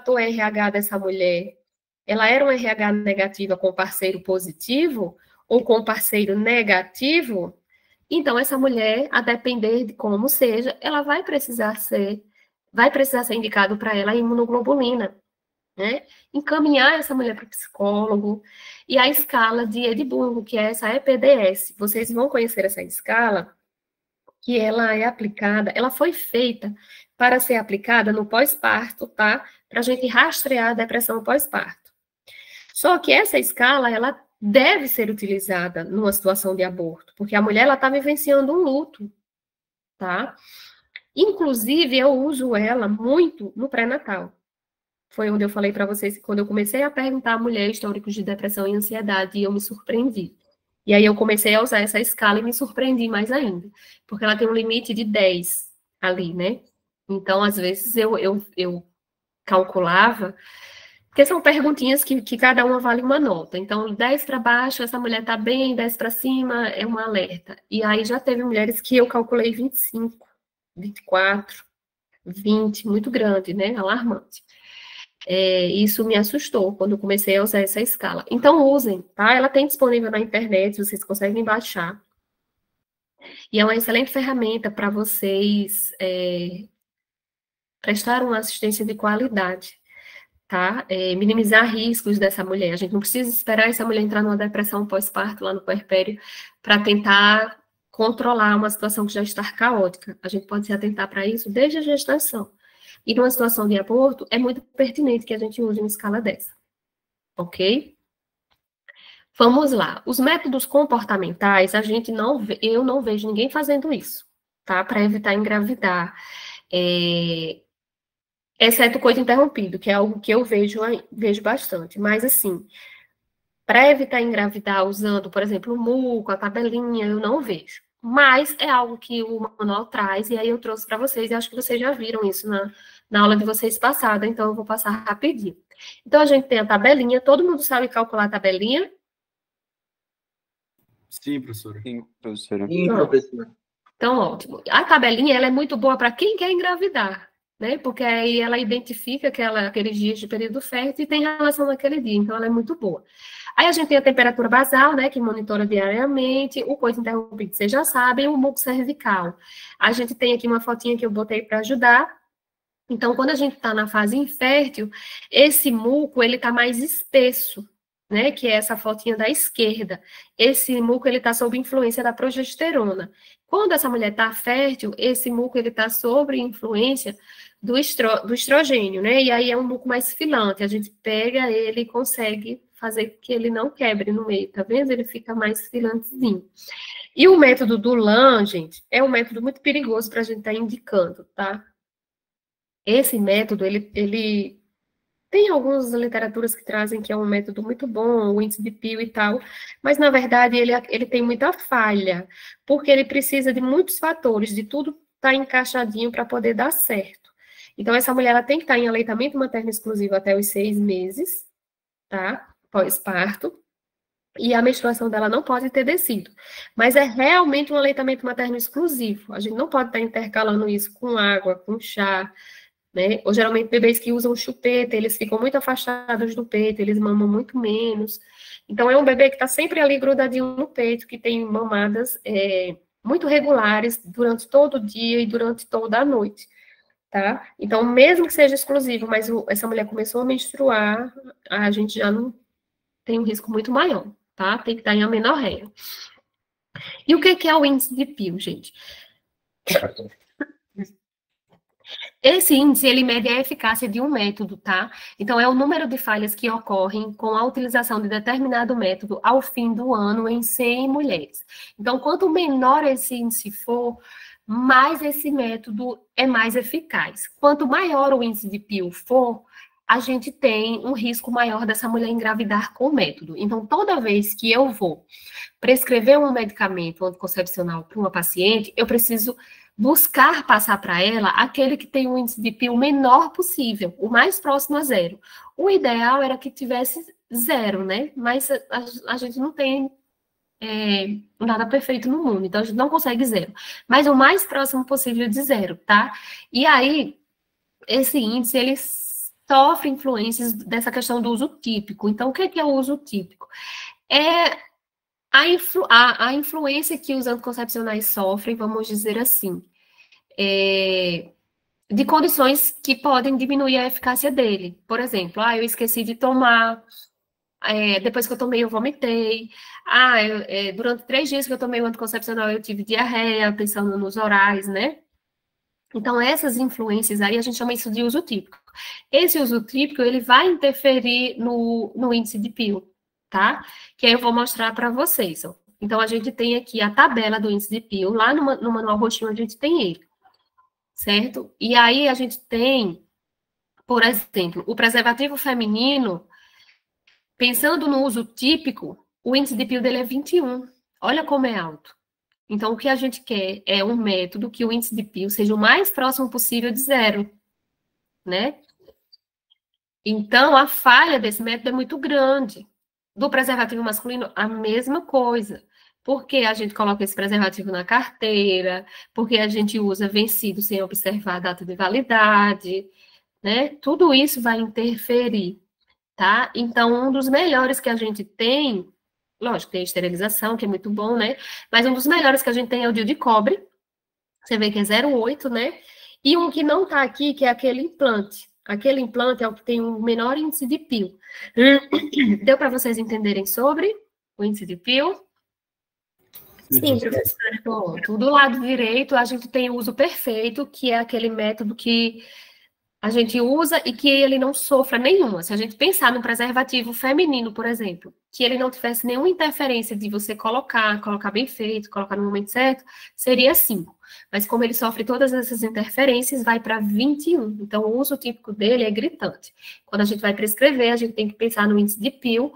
fator RH dessa mulher, ela era um RH negativa com parceiro positivo ou com parceiro negativo, então essa mulher, a depender de como seja, ela vai precisar ser indicado para ela a imunoglobulina, né? Encaminhar essa mulher para o psicólogo. E a escala de Edimburgo, que é essa EPDS, vocês vão conhecer essa escala, que ela é aplicada, ela foi feita para ser aplicada no pós-parto, tá? Para a gente rastrear a depressão pós-parto. Só que essa escala, ela deve ser utilizada numa situação de aborto, porque a mulher, ela está vivenciando um luto, tá? Inclusive, eu uso ela muito no pré-natal. Foi onde eu falei para vocês que quando eu comecei a perguntar à mulher históricos de depressão e ansiedade, eu me surpreendi. E aí eu comecei a usar essa escala e me surpreendi mais ainda, porque ela tem um limite de 10 ali, né? Então, às vezes, eu calculava, porque são perguntinhas que cada uma vale uma nota. Então, 10 para baixo, essa mulher está bem, 10 para cima, é um alerta. E aí já teve mulheres que eu calculei 25, 24, 20, muito grande, né? Alarmante. Isso me assustou quando eu comecei a usar essa escala. Então, usem, tá? Ela tem disponível na internet, vocês conseguem baixar. E é uma excelente ferramenta para vocês prestar uma assistência de qualidade, tá? Minimizar riscos dessa mulher. A gente não precisa esperar essa mulher entrar numa depressão pós-parto lá no puerpério para tentar controlar uma situação que já está caótica. A gente pode se atentar para isso desde a gestação. E numa situação de aborto, é muito pertinente que a gente use uma escala dessa. Ok? Vamos lá. Os métodos comportamentais, eu não vejo ninguém fazendo isso, tá? Para evitar engravidar. Exceto coito interrompido, que é algo que eu vejo bastante. Mas, assim, para evitar engravidar usando, por exemplo, o muco, a tabelinha, eu não vejo. Mas é algo que o manual traz, e aí eu trouxe para vocês, e acho que vocês já viram isso na aula de vocês passada, então eu vou passar rapidinho. Então, a gente tem a tabelinha, todo mundo sabe calcular a tabelinha? Sim, professora. Sim, professora. Sim, professora. Então, ótimo. A tabelinha, ela é muito boa para quem quer engravidar, né? Porque aí ela identifica aqueles dias de período fértil e tem relação naquele dia, então ela é muito boa. Aí a gente tem a temperatura basal, né, que monitora diariamente, o coito interrompido, vocês já sabem, o muco cervical. A gente tem aqui uma fotinha que eu botei para ajudar. Então, quando a gente está na fase infértil, esse muco, ele está mais espesso, né, que é essa fotinha da esquerda. Esse muco, ele está sob influência da progesterona. Quando essa mulher está fértil, esse muco, ele está sob influência do estrogênio, né, e aí é um muco mais filante. A gente pega ele e consegue fazer que ele não quebre no meio, tá vendo? Ele fica mais filantezinho. E o método do LAN, gente, é um método muito perigoso para a gente estar indicando, tá? Esse método, ele tem algumas literaturas que trazem que é um método muito bom, o índice de Peele e tal, mas, na verdade, ele tem muita falha, porque ele precisa de muitos fatores, de tudo estar encaixadinho para poder dar certo. Então, essa mulher ela tem que estar em aleitamento materno exclusivo até os 6 meses, tá? Pós-parto, e a menstruação dela não pode ter descido. Mas é realmente um aleitamento materno exclusivo. A gente não pode estar intercalando isso com água, com chá, né? Ou geralmente bebês que usam chupeta, eles ficam muito afastados do peito, eles mamam muito menos. Então, é um bebê que está sempre ali grudadinho no peito, que tem mamadas muito regulares durante todo o dia e durante toda a noite, tá? Então, mesmo que seja exclusivo, mas essa mulher começou a menstruar, a gente já não tem um risco muito maior, tá? Tem que estar em amenorreia. E o que é o índice de Peele, gente? Esse índice, ele mede a eficácia de um método, tá? Então, é o número de falhas que ocorrem com a utilização de determinado método ao fim do ano em 100 mulheres. Então, quanto menor esse índice for, mais esse método é mais eficaz. Quanto maior o índice de Peele for, a gente tem um risco maior dessa mulher engravidar com o método. Então, toda vez que eu vou prescrever um medicamento anticoncepcional para uma paciente, eu preciso buscar passar para ela aquele que tem um índice de Peele menor possível, o mais próximo a zero. O ideal era que tivesse zero, né? Mas a gente não tem nada perfeito no mundo, então a gente não consegue zero. Mas o mais próximo possível de zero, tá? E aí, esse índice, ele sofre influências dessa questão do uso típico. Então, o que é o uso típico? É a influência que os anticoncepcionais sofrem, vamos dizer assim, de condições que podem diminuir a eficácia dele. Por exemplo, eu esqueci de tomar, depois que eu tomei, eu vomitei. Durante 3 dias que eu tomei o anticoncepcional, eu tive diarreia, pensando nos orais, né? Então, essas influências aí, a gente chama isso de uso típico. Esse uso típico, ele vai interferir no índice de PIO, tá? Que aí eu vou mostrar para vocês, ó. Então, a gente tem aqui a tabela do índice de PIO, lá no manual roxinho a gente tem ele, certo? E aí a gente tem, por exemplo, o preservativo feminino, pensando no uso típico, o índice de PIO dele é 21. Olha como é alto. Então, o que a gente quer é um método que o índice de PIO seja o mais próximo possível de 0, né? Então, a falha desse método é muito grande. Do preservativo masculino, a mesma coisa. Porque a gente coloca esse preservativo na carteira, porque a gente usa vencido sem observar a data de validade, né? Tudo isso vai interferir, tá? Então, um dos melhores que a gente tem, lógico, tem a esterilização, que é muito bom, né? Mas um dos melhores que a gente tem é o DIU de cobre. Você vê que é 0,8, né? E um que não tá aqui, que é aquele implante. Aquele implante é o que tem um menor índice de PIO. Deu para vocês entenderem sobre o índice de PIO? Sim, professora. Pronto. Do lado direito, a gente tem o uso perfeito, que é aquele método que a gente usa e que ele não sofra nenhuma. Se a gente pensar no preservativo feminino, por exemplo, que ele não tivesse nenhuma interferência de você colocar bem feito, colocar no momento certo, seria 5. Mas como ele sofre todas essas interferências, vai para 21. Então, o uso típico dele é gritante. Quando a gente vai prescrever, a gente tem que pensar no índice de PIO,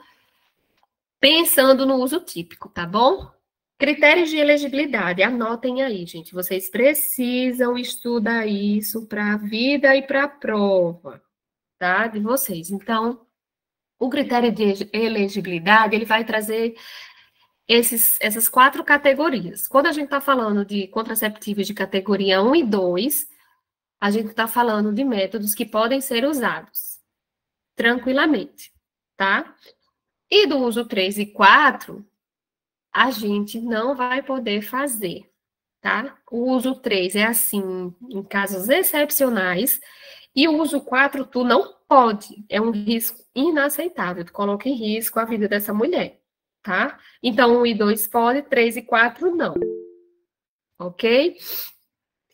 pensando no uso típico, tá bom? Critérios de elegibilidade, anotem aí, gente. Vocês precisam estudar isso para a vida e para a prova, tá? De vocês. Então, o critério de elegibilidade, ele vai trazer essas 4 categorias. Quando a gente está falando de contraceptivos de categoria 1 e 2, a gente está falando de métodos que podem ser usados tranquilamente, tá? E do uso 3 e 4, a gente não vai poder fazer, tá? O uso 3 é assim, em casos excepcionais, e o uso 4 tu não pode, é um risco inaceitável, tu coloca em risco a vida dessa mulher, tá? Então, 1 e 2 pode, 3 e 4 não, ok?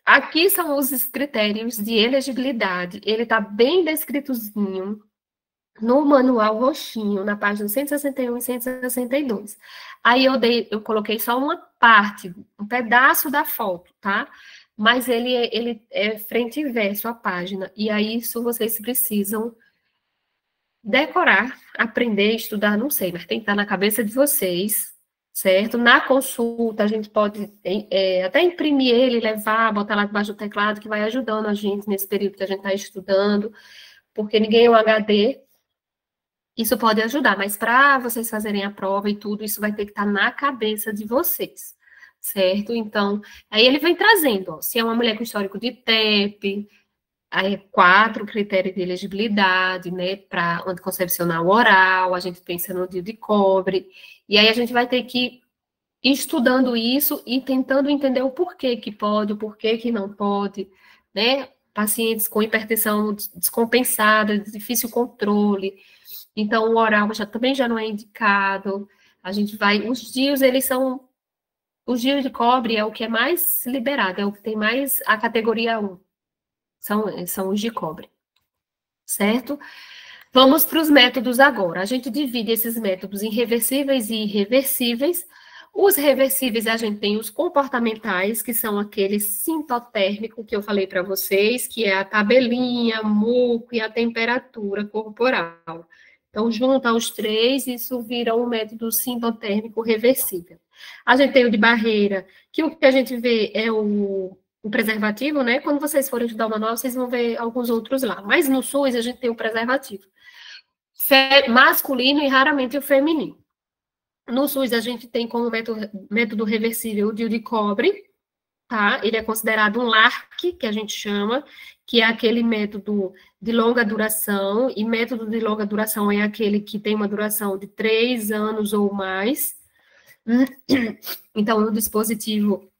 Aqui são os critérios de elegibilidade, ele tá bem descritozinho no manual roxinho, na página 161 e 162. Aí eu coloquei só uma parte, um pedaço da foto, tá? Mas ele é frente e verso a página. E aí isso vocês precisam decorar, aprender, estudar, não sei, mas tem que estar na cabeça de vocês, certo? Na consulta, a gente pode até imprimir ele, levar, botar lá debaixo do teclado, que vai ajudando a gente nesse período que a gente está estudando, porque ninguém é um HD. Isso pode ajudar, mas para vocês fazerem a prova e tudo, isso vai ter que estar na cabeça de vocês, certo? Então, aí ele vem trazendo, ó, se é uma mulher com histórico de TEP, aí 4 critérios de elegibilidade, né, para anticoncepcional oral, a gente pensa no DIU de cobre, e aí a gente vai ter que ir estudando isso e tentando entender o porquê que pode, o porquê que não pode, né? Pacientes com hipertensão descompensada, de difícil controle. Então, o oral também já não é indicado. A gente vai. Os DIUs, eles são. Os DIUs de cobre é o que é mais liberado, é o que tem mais a categoria 1. São os de cobre. Certo? Vamos para os métodos agora. A gente divide esses métodos em reversíveis e irreversíveis. Os reversíveis, a gente tem os comportamentais, que são aqueles sintotérmicos que eu falei para vocês, que é a tabelinha, muco e a temperatura corporal. Então, junta os 3, isso vira um método sintotérmico reversível. A gente tem o de barreira, que o que a gente vê é o preservativo, né? Quando vocês forem estudar o manual, vocês vão ver alguns outros lá. Mas no SUS, a gente tem o preservativo masculino e raramente o feminino. No SUS, a gente tem como método reversível o DIU de cobre, tá? Ele é considerado um LARC, que a gente chama, que é aquele método de longa duração, e método de longa duração é aquele que tem uma duração de 3 anos ou mais. Então, o dispositivo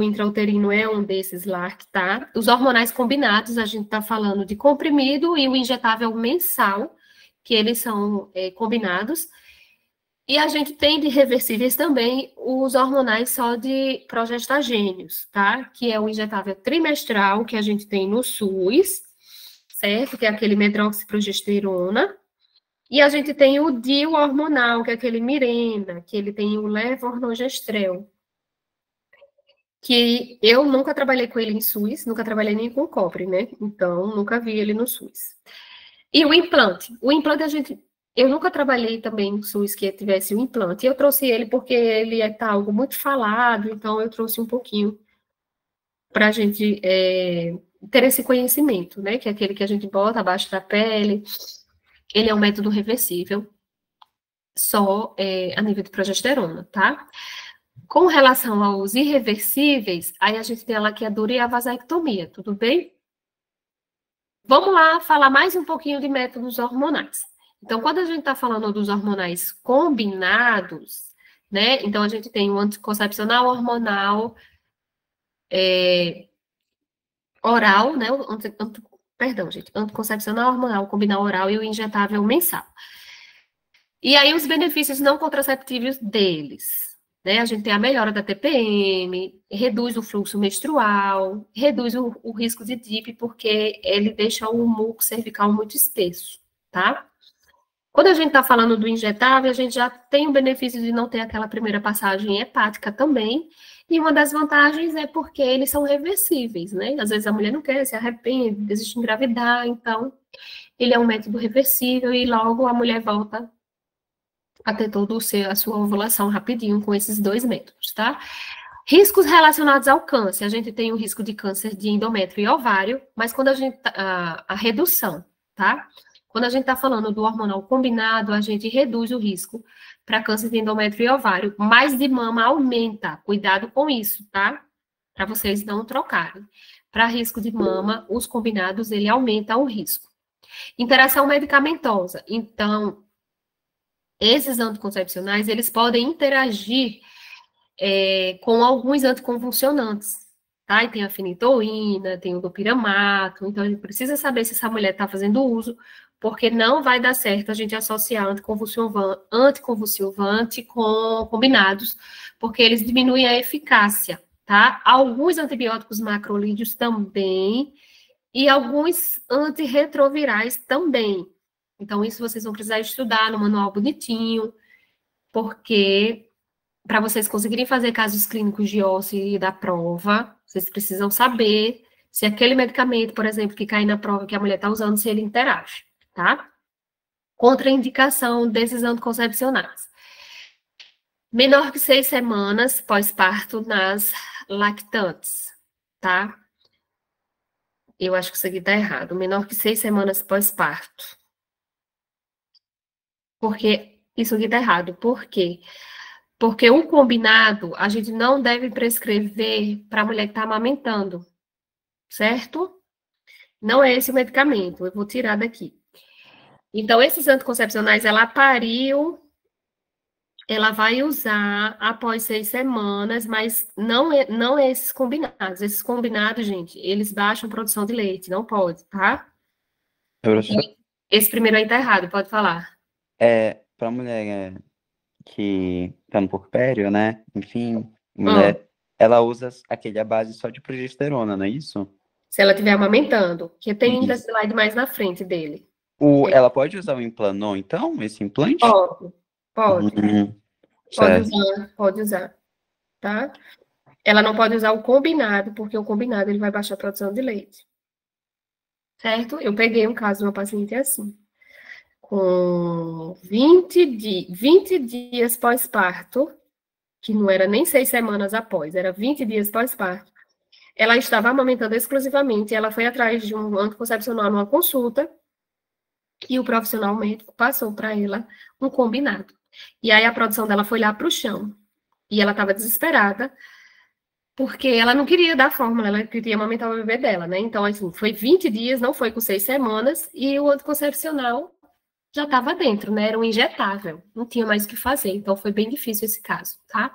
intrauterino é um desses LARC, tá? Os hormonais combinados, a gente está falando de comprimido e o injetável mensal, que eles são combinados. E a gente tem de reversíveis também os hormonais só de progestagênios, tá? Que é o injetável trimestral que a gente tem no SUS, certo? Que é aquele medroxiprogesterona. E a gente tem o DIU hormonal, que é aquele Mirena, que ele tem o levonorgestrel. Que eu nunca trabalhei com ele em SUS, nunca trabalhei nem com COPRE, né? Então, nunca vi ele no SUS. E o implante. O implante eu nunca trabalhei também no SUS que tivesse um implante. Eu trouxe ele porque ele está algo muito falado, então eu trouxe um pouquinho para a gente ter esse conhecimento, né? Que é aquele que a gente bota abaixo da pele. Ele é um método reversível, só a nível de progesterona, tá? Com relação aos irreversíveis, aí a gente tem a laqueadura e a vasectomia, tudo bem? Vamos lá falar mais um pouquinho de métodos hormonais. Então, quando a gente está falando dos hormonais combinados, né? Então, a gente tem o anticoncepcional hormonal oral, né? Perdão, gente. Anticoncepcional hormonal combinal oral e o injetável mensal. E aí, os benefícios não contraceptivos deles. Né? A gente tem a melhora da TPM, reduz o fluxo menstrual, reduz o risco de DIP, porque ele deixa o muco cervical muito espesso, tá? Quando a gente está falando do injetável, a gente já tem o benefício de não ter aquela primeira passagem hepática também, e uma das vantagens é porque eles são reversíveis, né? Às vezes a mulher não quer, se arrepende, desiste de engravidar, então ele é um método reversível e logo a mulher volta a ter toda a sua ovulação rapidinho com esses dois métodos, tá? Riscos relacionados ao câncer. A gente tem o risco de câncer de endométrio e ovário, mas quando a redução, tá? Quando a gente está falando do hormonal combinado, a gente reduz o risco para câncer de endométrio e ovário, mas de mama aumenta. Cuidado com isso, tá? Para vocês não trocarem. Para risco de mama, os combinados, ele aumenta o risco. Interação medicamentosa. Então, esses anticoncepcionais, eles podem interagir com alguns anticonvulsionantes, tá? E tem a fenitoína, tem o dopiramato, então a gente precisa saber se essa mulher está fazendo uso, porque não vai dar certo a gente associar anticonvulsivante com combinados, porque eles diminuem a eficácia, tá? Alguns antibióticos macrolídeos também, e alguns antirretrovirais também. Então, isso vocês vão precisar estudar no manual bonitinho, porque para vocês conseguirem fazer casos clínicos de OSCE e da prova, vocês precisam saber se aquele medicamento, por exemplo, que cai na prova que a mulher está usando, se ele interage, tá? Contraindicação desses anticoncepcionais. Menor que 6 semanas pós-parto nas lactantes, tá? Eu acho que isso aqui está errado. Menor que 6 semanas pós-parto. Porque isso aqui está errado. Por quê? Porque o combinado, a gente não deve prescrever para a mulher que está amamentando, certo? Não é esse o medicamento, eu vou tirar daqui. Então, esses anticoncepcionais, ela pariu, ela vai usar após 6 semanas, mas não é esses combinados. Esses combinados, gente, eles baixam produção de leite, não pode, tá? Esse primeiro aí tá errado, pode falar. Para mulher que tá no puerpério, né? Enfim, mulher, ela usa aquele à base só de progesterona, não é isso? Se ela estiver amamentando, que tem ainda slide mais na frente dele. Ela pode usar o Implanon, então, esse implante? Pode. Pode usar, tá? Ela não pode usar o combinado, porque o combinado ele vai baixar a produção de leite. Certo? Eu peguei um caso de uma paciente assim, com 20 dias pós-parto, que não era nem 6 semanas após, era 20 dias pós-parto. Ela estava amamentando exclusivamente, ela foi atrás de um anticoncepcional numa consulta, e o profissional médico passou para ela um combinado. E aí a produção dela foi lá para o chão. E ela estava desesperada, porque ela não queria dar fórmula, ela queria amamentar o bebê dela, né? Então, assim, foi 20 dias, não foi com 6 semanas, e o anticoncepcional já estava dentro, né? Era um injetável, não tinha mais o que fazer. Então, foi bem difícil esse caso, tá?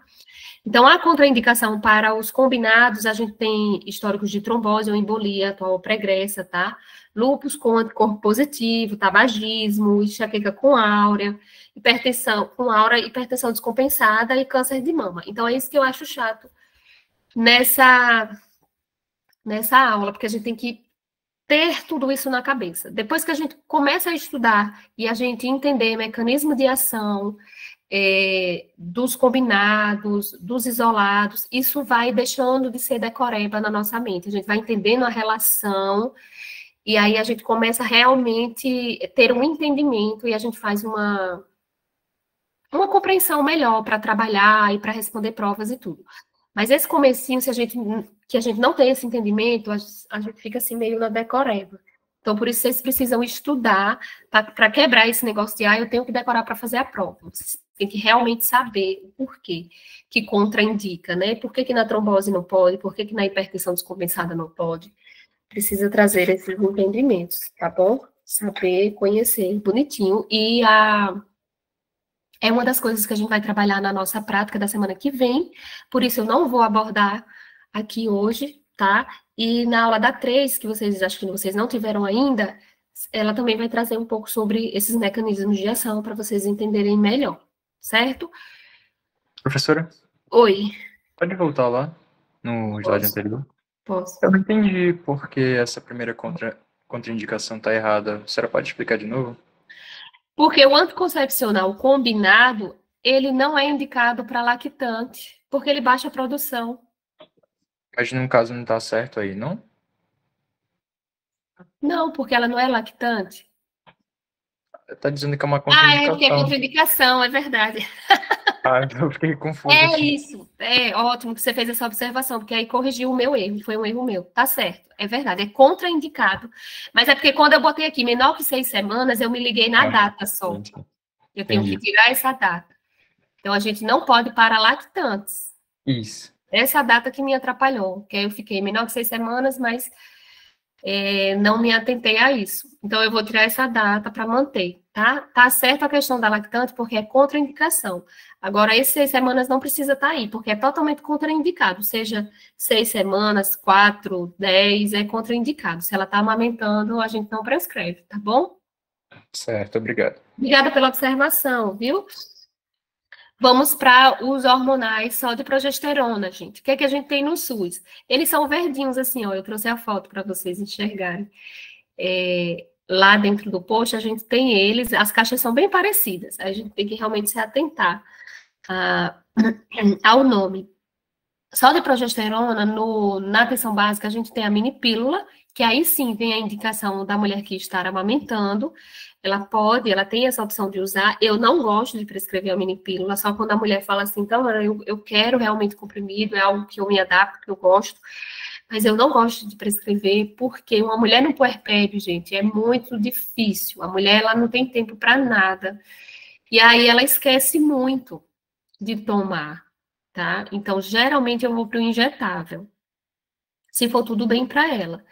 Então, a contraindicação para os combinados, a gente tem históricos de trombose ou embolia atual ou pregressa, tá? Lúpus com anticorpo positivo, tabagismo, enxaqueca com áurea, hipertensão com áurea, hipertensão descompensada e câncer de mama. Então, é isso que eu acho chato nessa aula, porque a gente tem que ter tudo isso na cabeça. Depois que a gente começa a estudar e a gente entender mecanismo de ação, dos combinados, dos isolados, isso vai deixando de ser decoreba na nossa mente. A gente vai entendendo a relação e aí a gente começa a realmente ter um entendimento e a gente faz uma compreensão melhor para trabalhar e para responder provas e tudo. Mas esse comecinho, se a gente não tem esse entendimento, a gente fica assim meio na decoreba. Então, por isso, vocês precisam estudar para quebrar esse negócio de, eu tenho que decorar para fazer a prova. Vocês têm que realmente saber o porquê que contraindica, né? Por que na trombose não pode, por que na hipertensão descompensada não pode. Precisa trazer esses entendimentos, tá bom? Saber, conhecer bonitinho. E é uma das coisas que a gente vai trabalhar na nossa prática da semana que vem, por isso eu não vou abordar aqui hoje, tá? E na aula da 3, que vocês acho que vocês não tiveram ainda, ela também vai trazer um pouco sobre esses mecanismos de ação para vocês entenderem melhor, certo? Professora? Oi. Pode voltar lá no slide anterior? Posso. Eu não entendi por que essa primeira contraindicação está errada. A senhora pode explicar de novo? Porque o anticoncepcional combinado, ele não é indicado para lactante, porque ele baixa a produção. Mas no caso não está certo aí, não? Não, porque ela não é lactante. Está dizendo que é uma contraindicação. Porque é contraindicação, é verdade. Eu fiquei confuso. Isso, é ótimo que você fez essa observação, porque aí corrigiu o meu erro, foi um erro meu, tá certo, é verdade, é contraindicado, mas é porque quando eu botei aqui menor que 6 semanas, eu me liguei na data só, eu tenho que tirar essa data, então a gente não pode para lactantes, isso, essa data que me atrapalhou, que aí eu fiquei menor que 6 semanas, mas não me atentei a isso, então eu vou tirar essa data para manter, tá? Tá certo a questão da lactante, porque é contraindicação. Agora, esses 6 semanas não precisa estar aí, porque é totalmente contraindicado, seja 6 semanas, 4, 10, é contraindicado. Se ela está amamentando, a gente não prescreve, tá bom? Certo, obrigado. Obrigada pela observação, viu? Vamos para os hormonais só de progesterona, gente. O que é que a gente tem no SUS? Eles são verdinhos assim, ó, eu trouxe a foto para vocês enxergarem. Lá dentro do post, a gente tem eles, as caixas são bem parecidas, a gente tem que realmente se atentar ao nome. Só de progesterona, na atenção básica, a gente tem a mini pílula, que aí sim tem a indicação da mulher que está amamentando, ela tem essa opção de usar. Eu não gosto de prescrever a mini pílula, só quando a mulher fala assim, então, eu quero realmente comprimido, é algo que eu me adapto, que eu gosto, mas eu não gosto de prescrever, porque uma mulher no puerpério, gente, é muito difícil. A mulher, ela não tem tempo para nada. E aí ela esquece muito de tomar, tá? Então, geralmente eu vou para o injetável, se for tudo bem para ela,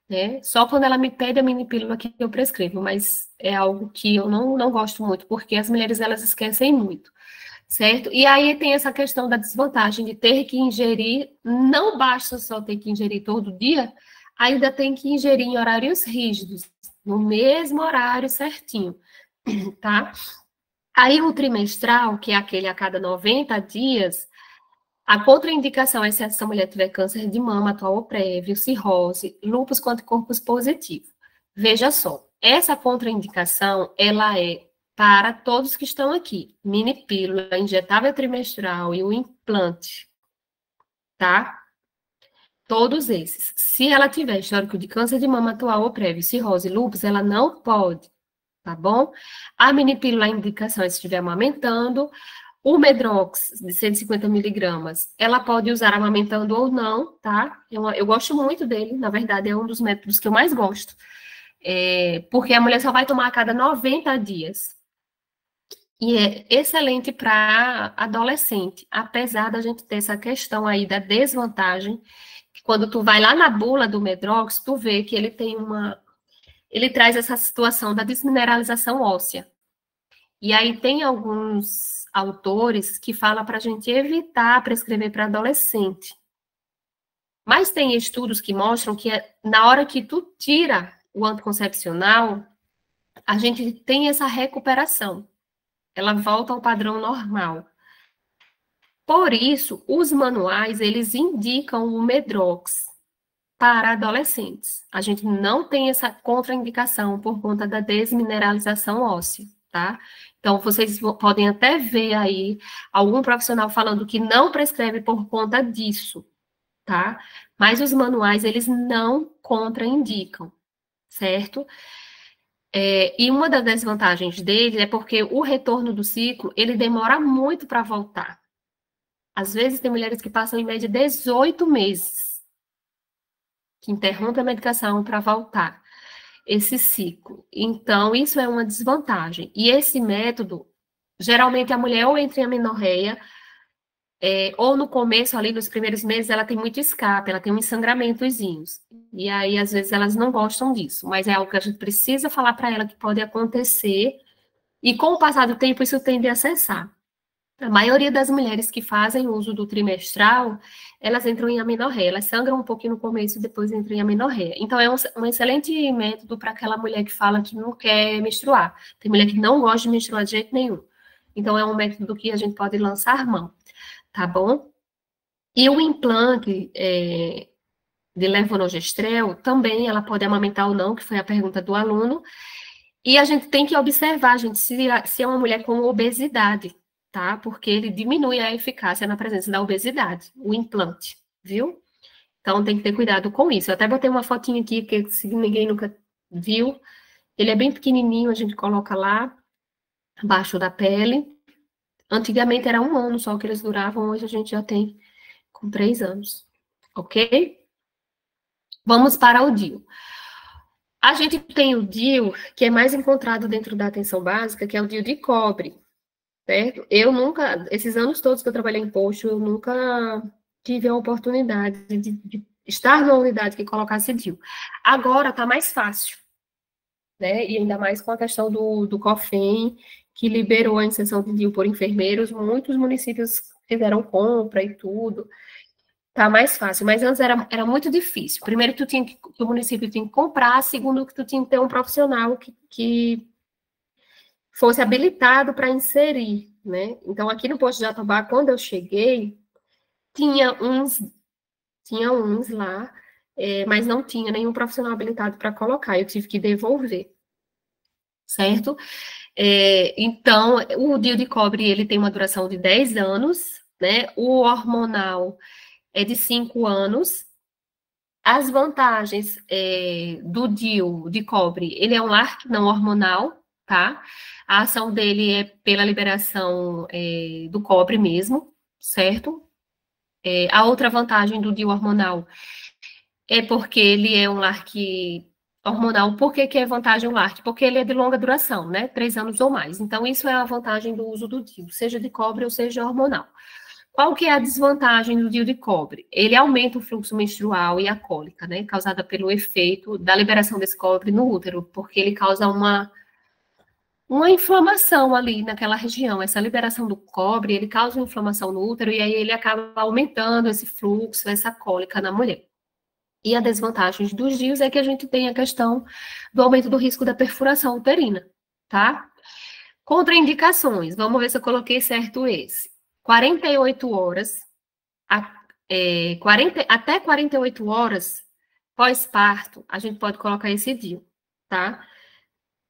né? Só quando ela me pede a mini pílula que eu prescrevo, mas é algo que eu não gosto muito, porque as mulheres, elas esquecem muito. Certo? E aí tem essa questão da desvantagem de ter que ingerir, não basta só ter que ingerir todo dia, ainda tem que ingerir em horários rígidos, no mesmo horário certinho, tá? Aí o trimestral, que é aquele a cada 90 dias, a contraindicação é se essa mulher tiver câncer de mama atual ou prévio, cirrose, lúpus com anticorpos positivos. Veja só, essa contraindicação, ela é para todos que estão aqui. Mini pílula, injetável trimestral e o implante, tá? Todos esses. Se ela tiver histórico de câncer de mama atual ou prévio, cirrose, lúpus, ela não pode, tá bom? A mini pílula, a indicação é se estiver amamentando. O Medrox, de 150 miligramas, ela pode usar amamentando ou não, tá? Eu gosto muito dele, na verdade, é um dos métodos que eu mais gosto. Porque a mulher só vai tomar a cada 90 dias. E é excelente para adolescente, apesar da gente ter essa questão aí da desvantagem, que quando tu vai lá na bula do Medrox, tu vê que ele traz essa situação da desmineralização óssea. E aí tem alguns autores que falam para a gente evitar prescrever para adolescente. Mas tem estudos que mostram que na hora que tu tira o anticoncepcional, a gente tem essa recuperação. Ela volta ao padrão normal. Por isso, os manuais, eles indicam o Medrox para adolescentes. A gente não tem essa contraindicação por conta da desmineralização óssea, tá? Então, vocês podem até ver aí algum profissional falando que não prescreve por conta disso, tá? Mas os manuais, eles não contraindicam, certo? E uma das desvantagens dele é porque o retorno do ciclo, ele demora muito para voltar. Às vezes, tem mulheres que passam, em média, 18 meses, que interrompem a medicação para voltar esse ciclo. Então, isso é uma desvantagem. E esse método, geralmente, a mulher ou entra em amenorreia, ou no começo, ali, nos primeiros meses, ela tem muito escape, ela tem um ensangramentozinhos. E aí, às vezes, elas não gostam disso. Mas é algo que a gente precisa falar para ela que pode acontecer. E com o passar do tempo, isso tende a cessar. A maioria das mulheres que fazem uso do trimestral, elas entram em amenorreia. Elas sangram um pouquinho no começo e depois entram em amenorreia. Então, é um excelente método para aquela mulher que fala que não quer menstruar. Tem mulher que não gosta de menstruar de jeito nenhum. Então, é um método que a gente pode lançar mão. Tá bom? E o implante de levonorgestrel, também ela pode amamentar ou não, que foi a pergunta do aluno. E a gente tem que observar, gente, se é uma mulher com obesidade, tá? Porque ele diminui a eficácia na presença da obesidade, o implante, viu? Então tem que ter cuidado com isso. Eu até botei uma fotinha aqui, que se ninguém nunca viu, ele é bem pequenininho, a gente coloca lá, abaixo da pele. Antigamente era 1 ano só que eles duravam, hoje a gente já tem com 3 anos, ok? Vamos para o DIU. A gente tem o DIU, que é mais encontrado dentro da atenção básica, que é o DIU de cobre, certo? Eu nunca, esses anos todos que eu trabalhei em posto, eu nunca tive a oportunidade de estar numa unidade que colocasse DIU. Agora tá mais fácil, né? E ainda mais com a questão do COFEM, que liberou a inserção de DIU por enfermeiros, muitos municípios fizeram compra e tudo. Tá mais fácil, mas antes era muito difícil. Primeiro, que o município tinha que comprar, segundo, que tu tinha que ter um profissional que fosse habilitado para inserir, né? Então, aqui no posto de Jatobá, quando eu cheguei, tinha uns lá, mas não tinha nenhum profissional habilitado para colocar, eu tive que devolver, certo? Então, o DIU de cobre, ele tem uma duração de 10 anos, né? O hormonal é de 5 anos. As vantagens do DIU de cobre, ele é um LARC não hormonal, tá? A ação dele é pela liberação do cobre mesmo, certo? A outra vantagem do DIU hormonal é porque ele é um LARC hormonal. Por que é vantagem o LARC? Porque ele é de longa duração, né? 3 anos ou mais. Então, isso é a vantagem do uso do DIU, seja de cobre ou seja hormonal. Qual que é a desvantagem do DIU de cobre? Ele aumenta o fluxo menstrual e a cólica, né? Causada pelo efeito da liberação desse cobre no útero, porque ele causa uma inflamação ali naquela região. Essa liberação do cobre, ele causa uma inflamação no útero e aí ele acaba aumentando esse fluxo, essa cólica na mulher. E a desvantagem dos DIUs é que a gente tem a questão do aumento do risco da perfuração uterina, tá? Contraindicações, vamos ver se eu coloquei certo esse. 48 horas, até 48 horas pós-parto, a gente pode colocar esse DIU, tá?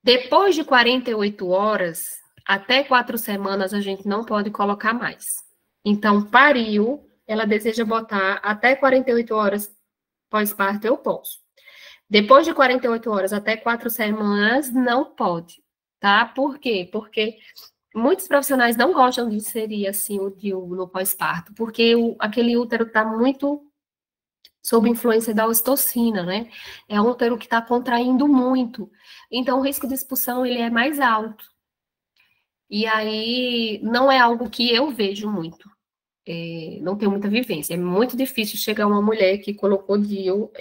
Depois de 48 horas, até 4 semanas, a gente não pode colocar mais. Então, pariu, ela deseja botar até 48 horas pós-parto, eu posso. Depois de 48 horas até 4 semanas, não pode, tá? Por quê? Porque muitos profissionais não gostam de inserir, assim, o DIU no pós-parto, porque aquele útero está muito sob influência da ocitocina, né? É um útero que está contraindo muito. Então, o risco de expulsão, ele é mais alto. E aí, não é algo que eu vejo muito. Não tenho muita vivência. É muito difícil chegar uma mulher que colocou DIU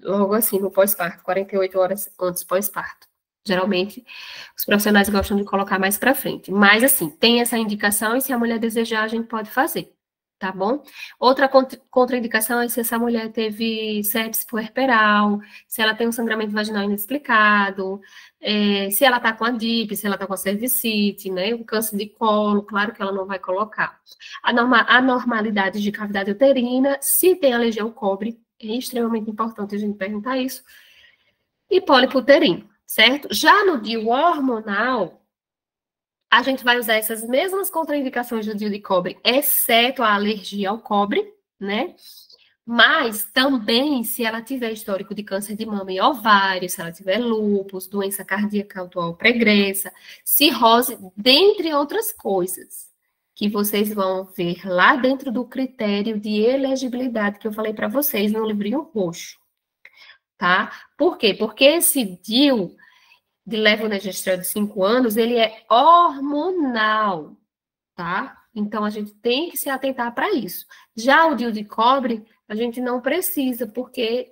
logo assim, no pós-parto, 48 horas antes pós-parto. Geralmente, os profissionais gostam de colocar mais para frente. Mas, assim, tem essa indicação e se a mulher desejar, a gente pode fazer, tá bom? Outra contraindicação é se essa mulher teve sepse puerperal, se ela tem um sangramento vaginal inexplicado, se ela tá com a DIP, se ela tá com a cervicite, né? O câncer de colo, claro que ela não vai colocar. Anormalidade de cavidade uterina, se tem alergia ao cobre, é extremamente importante a gente perguntar isso, e pólipo uterino, certo? Já no DIU hormonal, a gente vai usar essas mesmas contraindicações do DIU de cobre, exceto a alergia ao cobre, né? Mas também, se ela tiver histórico de câncer de mama e ovário, se ela tiver lúpus, doença cardíaca atual pregressa, cirrose, dentre outras coisas, que vocês vão ver lá dentro do critério de elegibilidade que eu falei para vocês no livrinho roxo, tá? Por quê? Porque esse DIU de levonorgestrel de 5 anos, ele é hormonal, tá? Então, a gente tem que se atentar para isso. Já o DIU de cobre, a gente não precisa, porque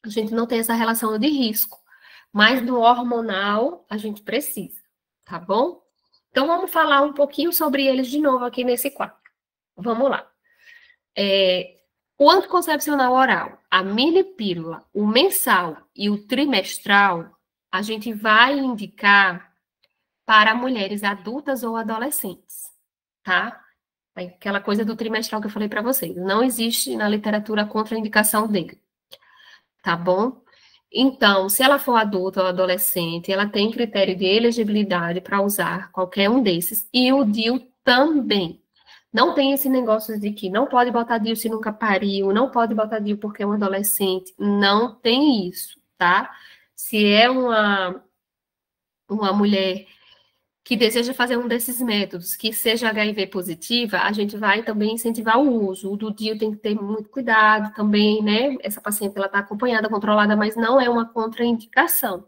a gente não tem essa relação de risco. Mas no hormonal, a gente precisa, tá bom? Então, vamos falar um pouquinho sobre eles de novo aqui nesse quadro. Vamos lá. O anticoncepcional oral, a minipílula, o mensal e o trimestral, a gente vai indicar para mulheres adultas ou adolescentes, tá? Aquela coisa do trimestral que eu falei para vocês. Não existe na literatura contraindicação dele, tá bom? Então, se ela for adulta ou adolescente, ela tem critério de elegibilidade para usar qualquer um desses, e o DIU também. Não tem esse negócio de que não pode botar DIU se nunca pariu, não pode botar DIU porque é um adolescente. Não tem isso, tá? Se é uma mulher que deseja fazer um desses métodos, que seja HIV positiva, a gente vai também incentivar o uso. O do DIU tem que ter muito cuidado também, né? Essa paciente, ela está acompanhada, controlada, mas não é uma contraindicação,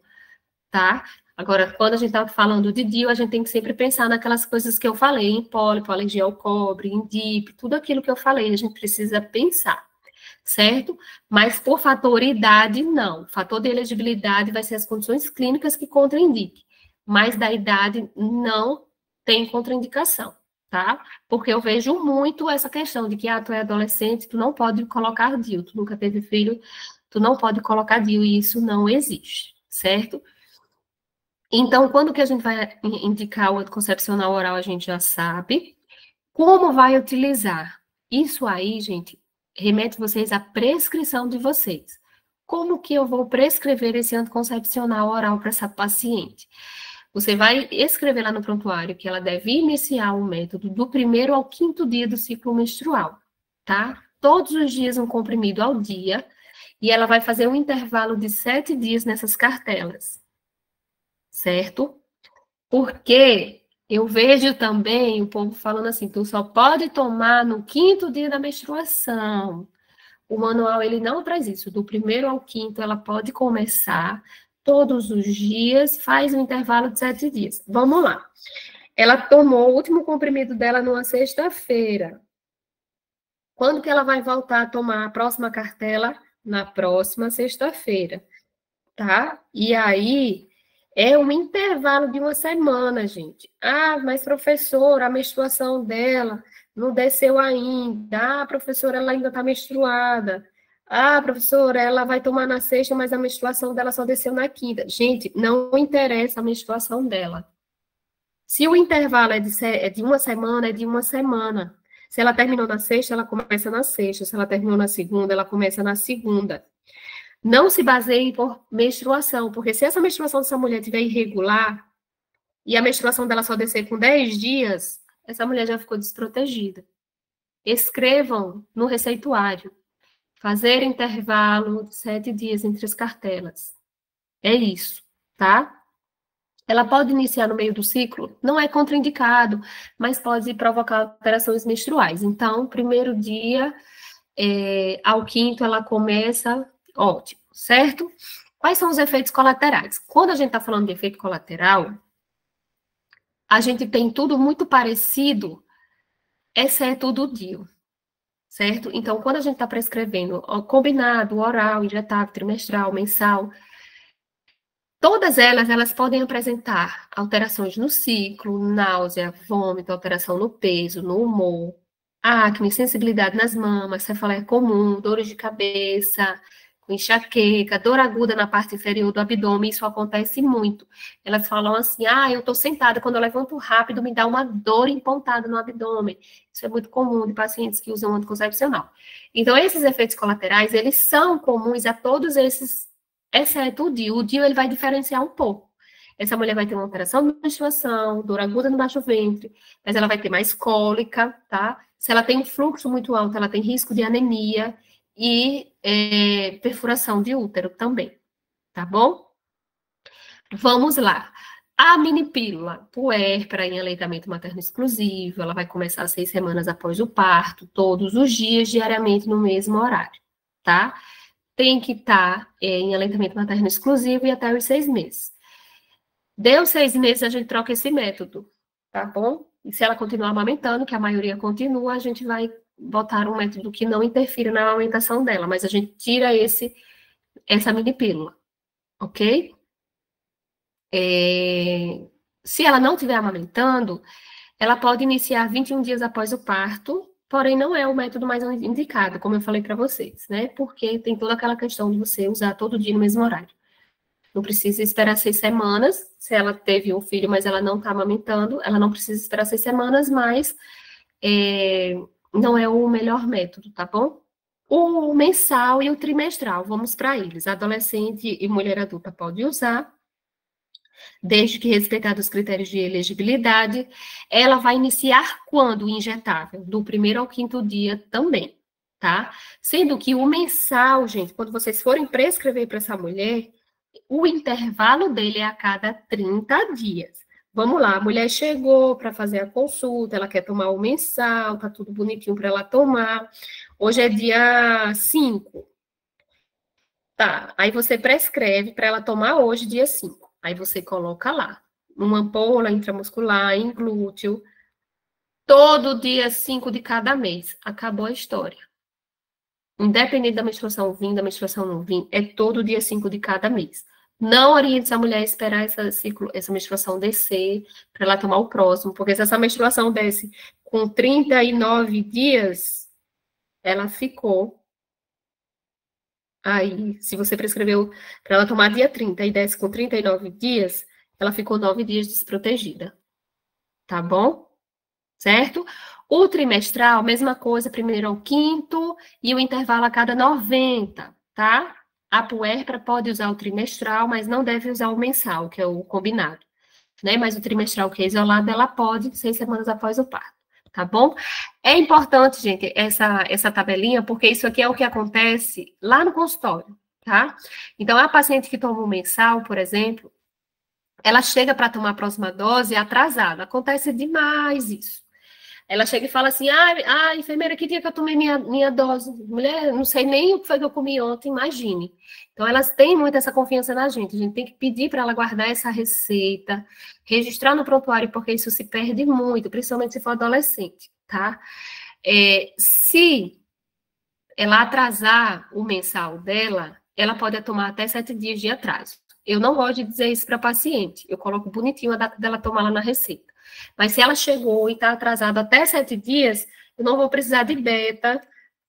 tá? Agora, quando a gente está falando de DIU, a gente tem que sempre pensar naquelas coisas que eu falei, em pólipo, alergia ao cobre, em DIP, tudo aquilo que eu falei, a gente precisa pensar, certo? Mas por fator idade, não. O fator de elegibilidade vai ser as condições clínicas que contraindiquem. Mas da idade não tem contraindicação, tá? Porque eu vejo muito essa questão de que, tu é adolescente, tu não pode colocar DIU, tu nunca teve filho, tu não pode colocar DIU, e isso não existe, certo? Então, quando que a gente vai indicar o anticoncepcional oral, a gente já sabe. Como vai utilizar? Isso aí, gente, remete vocês à prescrição de vocês. Como que eu vou prescrever esse anticoncepcional oral para essa paciente? Você vai escrever lá no prontuário que ela deve iniciar o método do 1º ao 5º dia do ciclo menstrual, tá? Todos os dias um comprimido ao dia, e ela vai fazer um intervalo de 7 dias nessas cartelas, certo? Porque eu vejo também o povo falando assim, tu só pode tomar no 5º dia da menstruação. O manual, ele não traz isso. Do 1º ao 5º, ela pode começar todos os dias, faz um intervalo de 7 dias. Vamos lá. Ela tomou o último comprimido dela numa sexta-feira. Quando que ela vai voltar a tomar a próxima cartela? Na próxima sexta-feira, tá? E aí, é um intervalo de uma semana, gente. Mas professora, a menstruação dela não desceu ainda. Professora, ela ainda está menstruada. Professora, ela vai tomar na sexta, mas a menstruação dela só desceu na quinta. Gente, não interessa a menstruação dela. Se o intervalo é de uma semana, é de uma semana. Se ela terminou na sexta, ela começa na sexta. Se ela terminou na segunda, ela começa na segunda. Não se baseie por menstruação, porque se essa menstruação dessa mulher estiver irregular e a menstruação dela só descer com 10 dias, essa mulher já ficou desprotegida. Escrevam no receituário. Fazer intervalo de 7 dias entre as cartelas. É isso, tá? Ela pode iniciar no meio do ciclo, não é contraindicado, mas pode provocar alterações menstruais. Então, 1º dia ao 5º, ela começa, ótimo, certo? Quais são os efeitos colaterais? Quando a gente está falando de efeito colateral, a gente tem tudo muito parecido, exceto o do DIU, certo? Então, quando a gente está prescrevendo combinado, oral, injetável, trimestral, mensal, todas elas podem apresentar alterações no ciclo, náusea, vômito, alteração no peso, no humor, acne, sensibilidade nas mamas, cefaleia comum, dores de cabeça, com enxaqueca, dor aguda na parte inferior do abdômen, isso acontece muito. Elas falam assim, eu estou sentada, quando eu levanto rápido, me dá uma dor empontada no abdômen. Isso é muito comum de pacientes que usam anticoncepcional. Então, esses efeitos colaterais, eles são comuns a todos esses, exceto o DIU. O DIU, ele vai diferenciar um pouco. Essa mulher vai ter uma alteração de menstruação, dor aguda no baixo ventre, mas ela vai ter mais cólica, tá? Se ela tem um fluxo muito alto, ela tem risco de anemia e perfuração de útero também, tá bom? Vamos lá. A mini pílula puérpera em aleitamento materno exclusivo, ela vai começar 6 semanas após o parto, todos os dias, diariamente, no mesmo horário, tá? Tem que estar em aleitamento materno exclusivo e até os 6 meses. Deu 6 meses, a gente troca esse método, tá bom? E se ela continuar amamentando, que a maioria continua, a gente vai botar um método que não interfira na amamentação dela, mas a gente tira essa mini pílula, ok? Se ela não estiver amamentando, ela pode iniciar 21 dias após o parto, porém não é o método mais indicado, como eu falei para vocês, né? Porque tem toda aquela questão de você usar todo dia no mesmo horário. Não precisa esperar 6 semanas, se ela teve um filho, mas ela não está amamentando, ela não precisa esperar 6 semanas, mas não é o melhor método, tá bom? O mensal e o trimestral, vamos para eles. Adolescente e mulher adulta pode usar, desde que respeitados os critérios de elegibilidade. Ela vai iniciar quando o injetável? Do 1º ao 5º dia também, tá? Sendo que o mensal, gente, quando vocês forem prescrever para essa mulher, o intervalo dele é a cada 30 dias. Vamos lá, a mulher chegou para fazer a consulta, ela quer tomar o mensal, tá tudo bonitinho para ela tomar. Hoje é dia 5. Tá, aí você prescreve para ela tomar hoje, dia 5. Aí você coloca lá, uma ampola intramuscular, em glúteo, todo dia 5 de cada mês. Acabou a história. Independente da menstruação vir, da menstruação não vir, é todo dia 5 de cada mês. Não oriente essa mulher a esperar essa menstruação descer para ela tomar o próximo, porque se essa menstruação desce com 39 dias, ela ficou. Aí, se você prescreveu para ela tomar dia 30 e desce com 39 dias, ela ficou 9 dias desprotegida. Tá bom? Certo? O trimestral, mesma coisa, 1º ao 5º, e o intervalo a cada 90, tá? A puérpera pode usar o trimestral, mas não deve usar o mensal, que é o combinado, né? Mas o trimestral, que é isolado, ela pode 6 semanas após o parto, tá bom? É importante, gente, essa tabelinha, porque isso aqui é o que acontece lá no consultório, tá? Então, a paciente que toma o mensal, por exemplo, ela chega para tomar a próxima dose atrasada. Acontece demais isso. Ela chega e fala assim, enfermeira, que dia que eu tomei minha dose? Mulher, não sei nem o que foi que eu comi ontem, imagine. Então, elas têm muito essa confiança na gente. A gente tem que pedir para ela guardar essa receita, registrar no prontuário, porque isso se perde muito, principalmente se for adolescente, tá? Se ela atrasar o mensal dela, ela pode tomar até 7 dias de atraso. Eu não gosto de dizer isso para paciente. Eu coloco bonitinho a data dela tomar lá na receita. Mas se ela chegou e está atrasada até 7 dias, eu não vou precisar de beta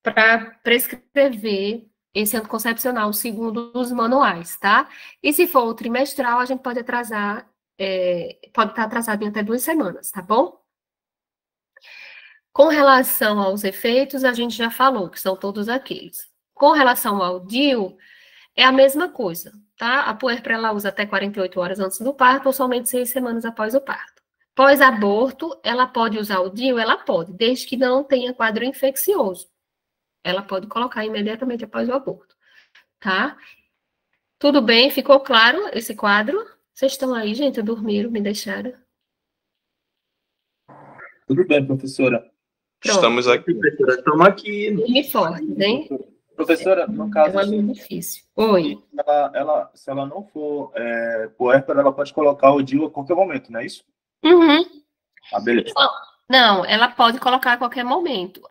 para prescrever esse anticoncepcional segundo os manuais, tá? E se for o trimestral, a gente pode atrasar, pode estar atrasado em até 2 semanas, tá bom? Com relação aos efeitos, a gente já falou, que são todos aqueles. Com relação ao DIU, é a mesma coisa, tá? A puérpera ela usa até 48 horas antes do parto ou somente 6 semanas após o parto. Pós-aborto, ela pode usar o DIU? Ela pode, desde que não tenha quadro infeccioso. Ela pode colocar imediatamente após o aborto, tá? Tudo bem? Ficou claro esse quadro? Vocês estão aí, gente? Dormiram, me deixaram? Tudo bem, professora. Pronto. Estamos aqui. Professora, estamos aqui. Firme forte, hein? Professora, no caso... É muito difícil. Oi. Se ela não for puérpera, ela pode colocar o DIU a qualquer momento, não é isso? Uhum. Ah, beleza. Não, ela pode colocar a qualquer momento.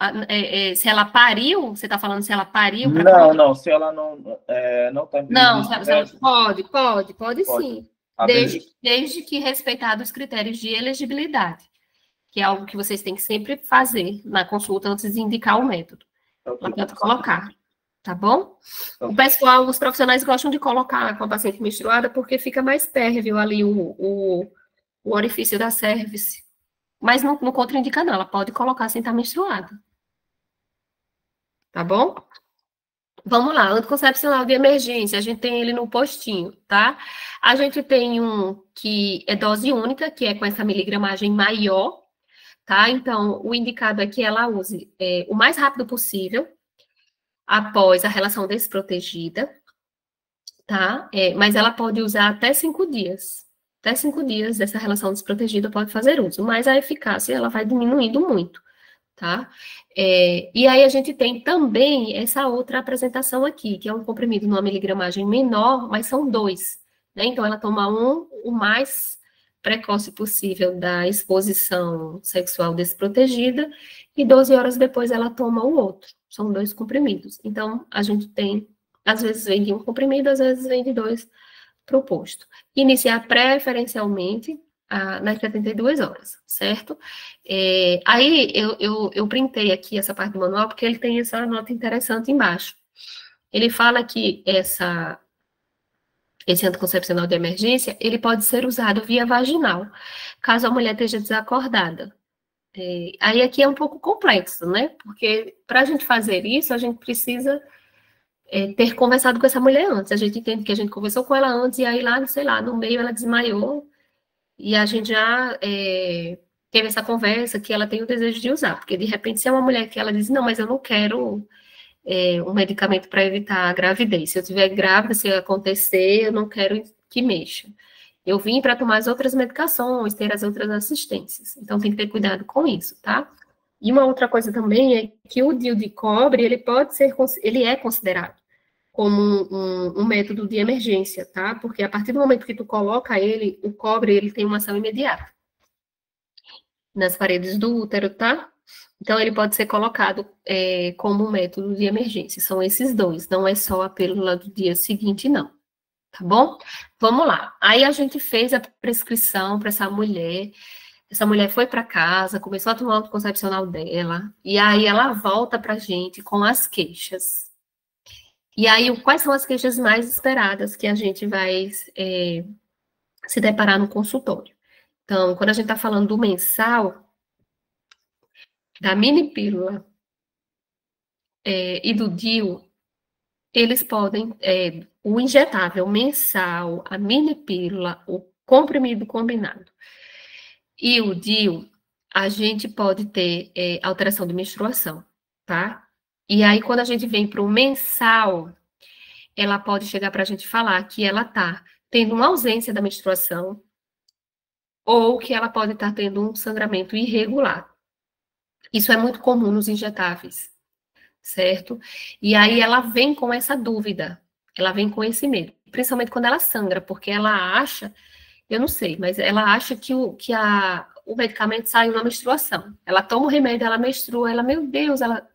Se ela pariu, você está falando se ela pariu para Não, se ela não está em período Não, de se ela estresse, pode pode. sim. Ah, beleza. Desde que respeitados os critérios de elegibilidade, que é algo que vocês têm que sempre fazer na consulta antes de indicar o método. Ela pode colocar, tá bom? O pessoal, os profissionais gostam de colocar com a paciente menstruada porque fica mais pérvio ali o orifício da cervice. Mas não contraindica não, ela pode colocar sem estar menstruada. Tá bom? Vamos lá, anticoncepcional de emergência, a gente tem ele no postinho, tá? A gente tem um que é dose única, que é com essa miligramagem maior, tá? Então, o indicado é que ela use o mais rápido possível, após a relação desprotegida, tá? Mas ela pode usar até 5 dias. Até 5 dias dessa relação desprotegida pode fazer uso, mas a eficácia, ela vai diminuindo muito, tá? E aí a gente tem também essa outra apresentação aqui, que é um comprimido numa miligramagem menor, mas são 2, né? Então, ela toma o mais precoce possível da exposição sexual desprotegida, e 12 horas depois ela toma o outro. São 2 comprimidos. Então, a gente tem, às vezes vende um comprimido, às vezes vende 2 para o posto. Iniciar preferencialmente nas 72 horas, certo? Aí eu printei aqui essa parte do manual porque ele tem essa nota interessante embaixo. Ele fala que esse anticoncepcional de emergência, ele pode ser usado via vaginal, caso a mulher esteja desacordada. Aí aqui é um pouco complexo, né? Porque para a gente fazer isso, a gente precisa ter conversado com essa mulher antes. A gente entende que a gente conversou com ela antes, e aí lá, sei lá, no meio ela desmaiou, e a gente já teve essa conversa que ela tem o desejo de usar, porque de repente se é uma mulher que ela diz, não, mas eu não quero um medicamento para evitar a gravidez, se eu estiver grávida, se acontecer, eu não quero que mexa. Eu vim para tomar as outras medicações, ter as outras assistências, então tem que ter cuidado com isso, tá? E uma outra coisa também é que o DIU de cobre, ele é considerado como um método de emergência, tá? Porque a partir do momento que tu coloca ele, o cobre, ele tem uma ação imediata nas paredes do útero, tá? Então, ele pode ser colocado como um método de emergência. São esses 2, não é só a pílula do dia seguinte, não. Tá bom? Vamos lá. Aí a gente fez a prescrição para essa mulher. Essa mulher foi para casa, começou a tomar o anticoncepcional dela, e aí ela volta para a gente com as queixas. E aí, quais são as queixas mais esperadas que a gente vai se deparar no consultório? Então, quando a gente está falando do mensal, da mini pílula e do DIU, eles podem, o injetável mensal, a mini pílula, o comprimido combinado e o DIU, a gente pode ter alteração de menstruação, tá? E aí, quando a gente vem para o mensal, ela pode chegar para a gente falar que ela está tendo uma ausência da menstruação ou que ela pode estar tendo um sangramento irregular. Isso é muito comum nos injetáveis, certo? E aí ela vem com essa dúvida, ela vem com esse medo, principalmente quando ela sangra, porque ela acha, eu não sei, mas ela acha que o medicamento saiu na menstruação. Ela toma o remédio, ela menstrua, ela, meu Deus, ela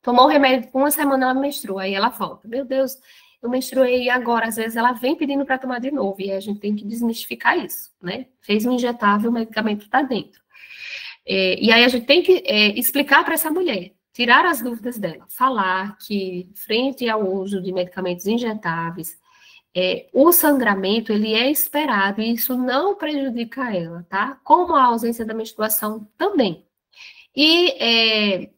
tomou o remédio, por uma semana ela menstrua, aí ela volta, meu Deus, eu menstruei agora, às vezes ela vem pedindo para tomar de novo, e a gente tem que desmistificar isso, né? Fez um injetável, o medicamento está dentro. E aí a gente tem que explicar para essa mulher, tirar as dúvidas dela, falar que, frente ao uso de medicamentos injetáveis, o sangramento, ele é esperado, e isso não prejudica ela, tá? Como a ausência da menstruação também. E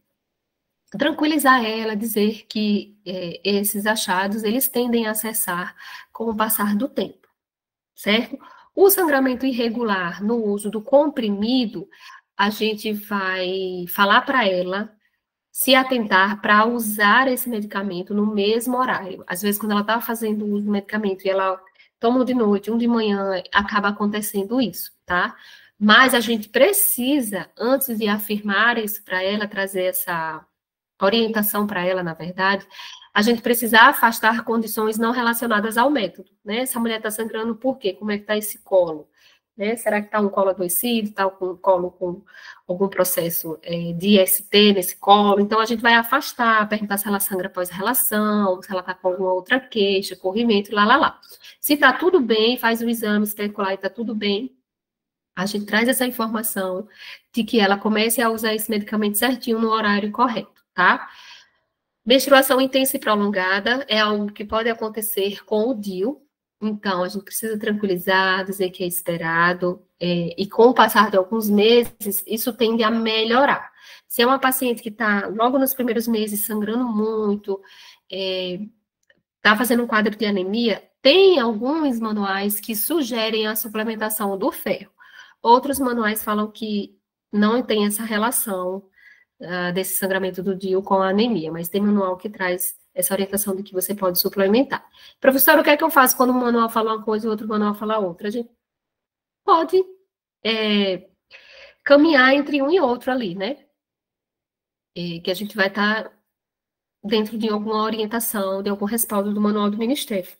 tranquilizar ela, dizer que esses achados, eles tendem a cessar com o passar do tempo, certo? O sangramento irregular no uso do comprimido, a gente vai falar para ela se atentar para usar esse medicamento no mesmo horário. Às vezes, quando ela está fazendo uso do medicamento e ela toma um de noite, um de manhã, acaba acontecendo isso, tá? Mas a gente precisa, antes de afirmar isso para ela, trazer essa orientação para ela, na verdade, a gente precisa afastar condições não relacionadas ao método, né? Essa mulher está sangrando por quê? Como é que está esse colo? né? Será que está um colo adoecido, está com um colo com algum processo de IST nesse colo? Então, a gente vai afastar, perguntar se ela sangra pós-relação, se ela está com alguma outra queixa, corrimento, lá. Se está tudo bem, faz o exame especular e está tudo bem, a gente traz essa informação de que ela comece a usar esse medicamento certinho no horário correto, tá? Menstruação intensa e prolongada é algo que pode acontecer com o DIU, então a gente precisa tranquilizar, dizer que é esperado, e com o passar de alguns meses, isso tende a melhorar. Se é uma paciente que está logo nos primeiros meses sangrando muito, está fazendo um quadro de anemia, tem alguns manuais que sugerem a suplementação do ferro. Outros manuais falam que não tem essa relação desse sangramento do DIU com a anemia, mas tem manual que traz essa orientação de que você pode suplementar. Professor, o que é que eu faço quando um manual fala uma coisa e o outro manual fala outra? A gente pode caminhar entre um e outro ali, né? Que a gente vai estar dentro de alguma orientação, de algum respaldo do manual do Ministério,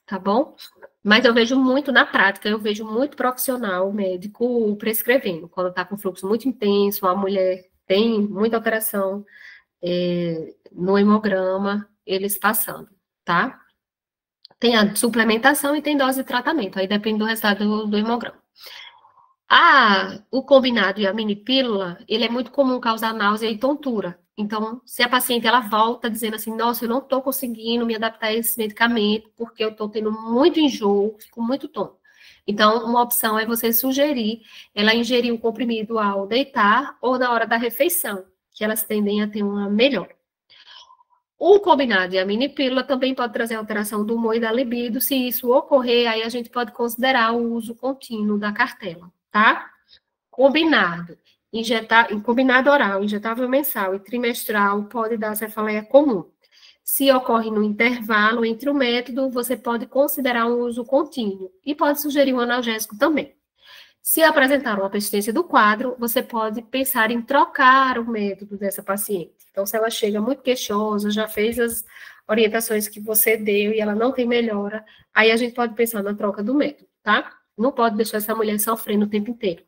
tá bom? Mas eu vejo muito na prática, eu vejo muito profissional médico prescrevendo, quando está com fluxo muito intenso, a mulher tem muita alteração no hemograma, eles passando, tá? Tem a suplementação e tem dose de tratamento, aí depende do resultado do hemograma. O combinado e a mini pílula, ele é muito comum causar náusea e tontura. Então, se a paciente ela volta dizendo assim, nossa, eu não estou conseguindo me adaptar a esse medicamento porque eu estou tendo muito enjoo, fico muito tonto. Então, uma opção é você sugerir ela ingerir o comprimido ao deitar ou na hora da refeição, que elas tendem a ter uma melhora. O combinado e a mini pílula também pode trazer alteração do humor e da libido. Se isso ocorrer, aí a gente pode considerar o uso contínuo da cartela, tá? Combinado oral, injetável mensal e trimestral pode dar cefaleia comum. Se ocorre no intervalo entre o método, você pode considerar um uso contínuo e pode sugerir um analgésico também. Se apresentar uma persistência do quadro, você pode pensar em trocar o método dessa paciente. Então, se ela chega muito queixosa, já fez as orientações que você deu e ela não tem melhora, aí a gente pode pensar na troca do método, tá? Não pode deixar essa mulher sofrendo o tempo inteiro.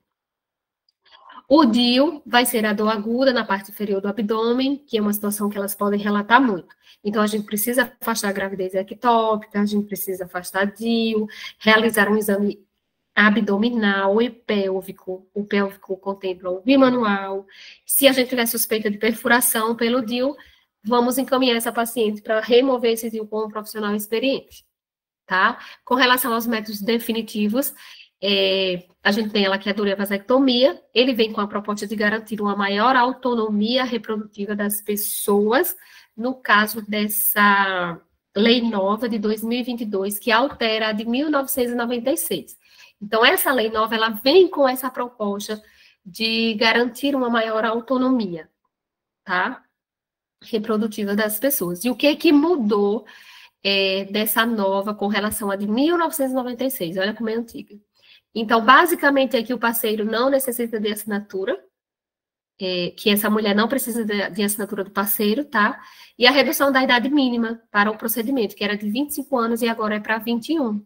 O DIU vai ser a dor aguda na parte inferior do abdômen, que é uma situação que elas podem relatar muito. Então, a gente precisa afastar a gravidez ectópica, a gente precisa afastar DIU, realizar um exame abdominal e pélvico. O pélvico contempla o bimanual. Se a gente tiver suspeita de perfuração pelo DIU, vamos encaminhar essa paciente para remover esse DIU com um profissional experiente, tá? Com relação aos métodos definitivos, a gente tem a laqueadura e a vasectomia. Ele vem com a proposta de garantir uma maior autonomia reprodutiva das pessoas, no caso dessa lei nova de 2022, que altera a de 1996. Então, essa lei nova, ela vem com essa proposta de garantir uma maior autonomia, tá? Reprodutiva das pessoas. E o que mudou dessa nova com relação à de 1996? Olha como é antiga. Então, basicamente, é que o parceiro não necessita de assinatura, que essa mulher não precisa de assinatura do parceiro, tá? E a redução da idade mínima para o procedimento, que era de 25 anos e agora é para 21.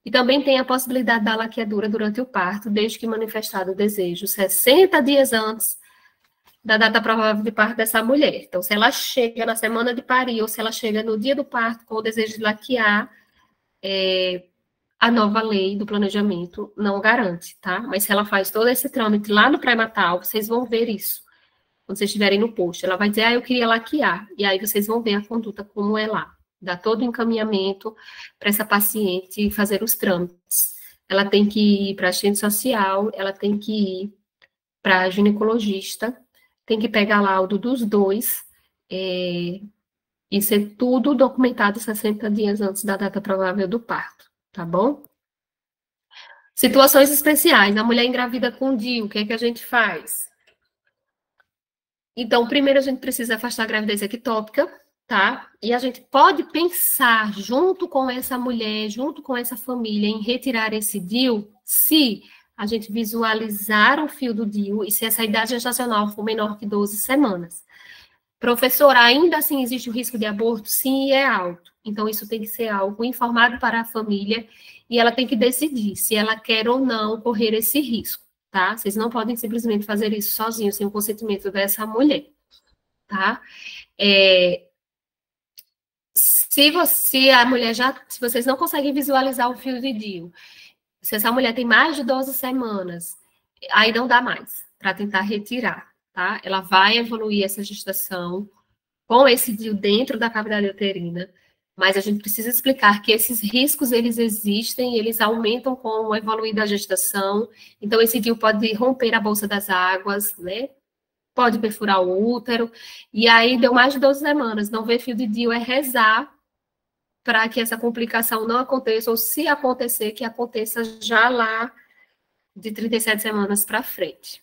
E também tem a possibilidade da laqueadura durante o parto, desde que manifestado o desejo 60 dias antes da data provável de parto dessa mulher. Então, se ela chega na semana de parir ou se ela chega no dia do parto com o desejo de laquear, a nova lei do planejamento não garante, tá? Mas se ela faz todo esse trâmite lá no pré-natal, vocês vão ver isso. Quando vocês estiverem no post, ela vai dizer, eu queria laquear. E aí vocês vão ver a conduta como é lá. Dá todo o encaminhamento para essa paciente fazer os trâmites. Ela tem que ir para a assistente social, ela tem que ir para a ginecologista, tem que pegar laudo dos dois, e ser tudo documentado 60 dias antes da data provável do parto, tá bom? Situações especiais, a mulher engravida com DIU, o que é que a gente faz? Então, primeiro a gente precisa afastar a gravidez ectópica, tá? E a gente pode pensar, junto com essa mulher, junto com essa família, em retirar esse DIU, se a gente visualizar o fio do DIU e se essa idade gestacional for menor que 12 semanas. Professor, ainda assim existe o risco de aborto? Sim, é alto. Então, isso tem que ser algo informado para a família e ela tem que decidir se ela quer ou não correr esse risco, tá? Vocês não podem simplesmente fazer isso sozinhos, sem o consentimento dessa mulher, tá? Se a mulher se vocês não conseguem visualizar o fio de DIU, se essa mulher tem mais de 12 semanas, aí não dá mais para tentar retirar, tá? Ela vai evoluir essa gestação com esse DIU dentro da cavidade uterina, mas a gente precisa explicar que esses riscos, eles existem, eles aumentam com o evoluir da gestação, então esse DIU pode romper a bolsa das águas, né? Pode perfurar o útero, e aí deu mais de 12 semanas, não ver fio de DIU é rezar para que essa complicação não aconteça, ou se acontecer, que aconteça já lá de 37 semanas para frente.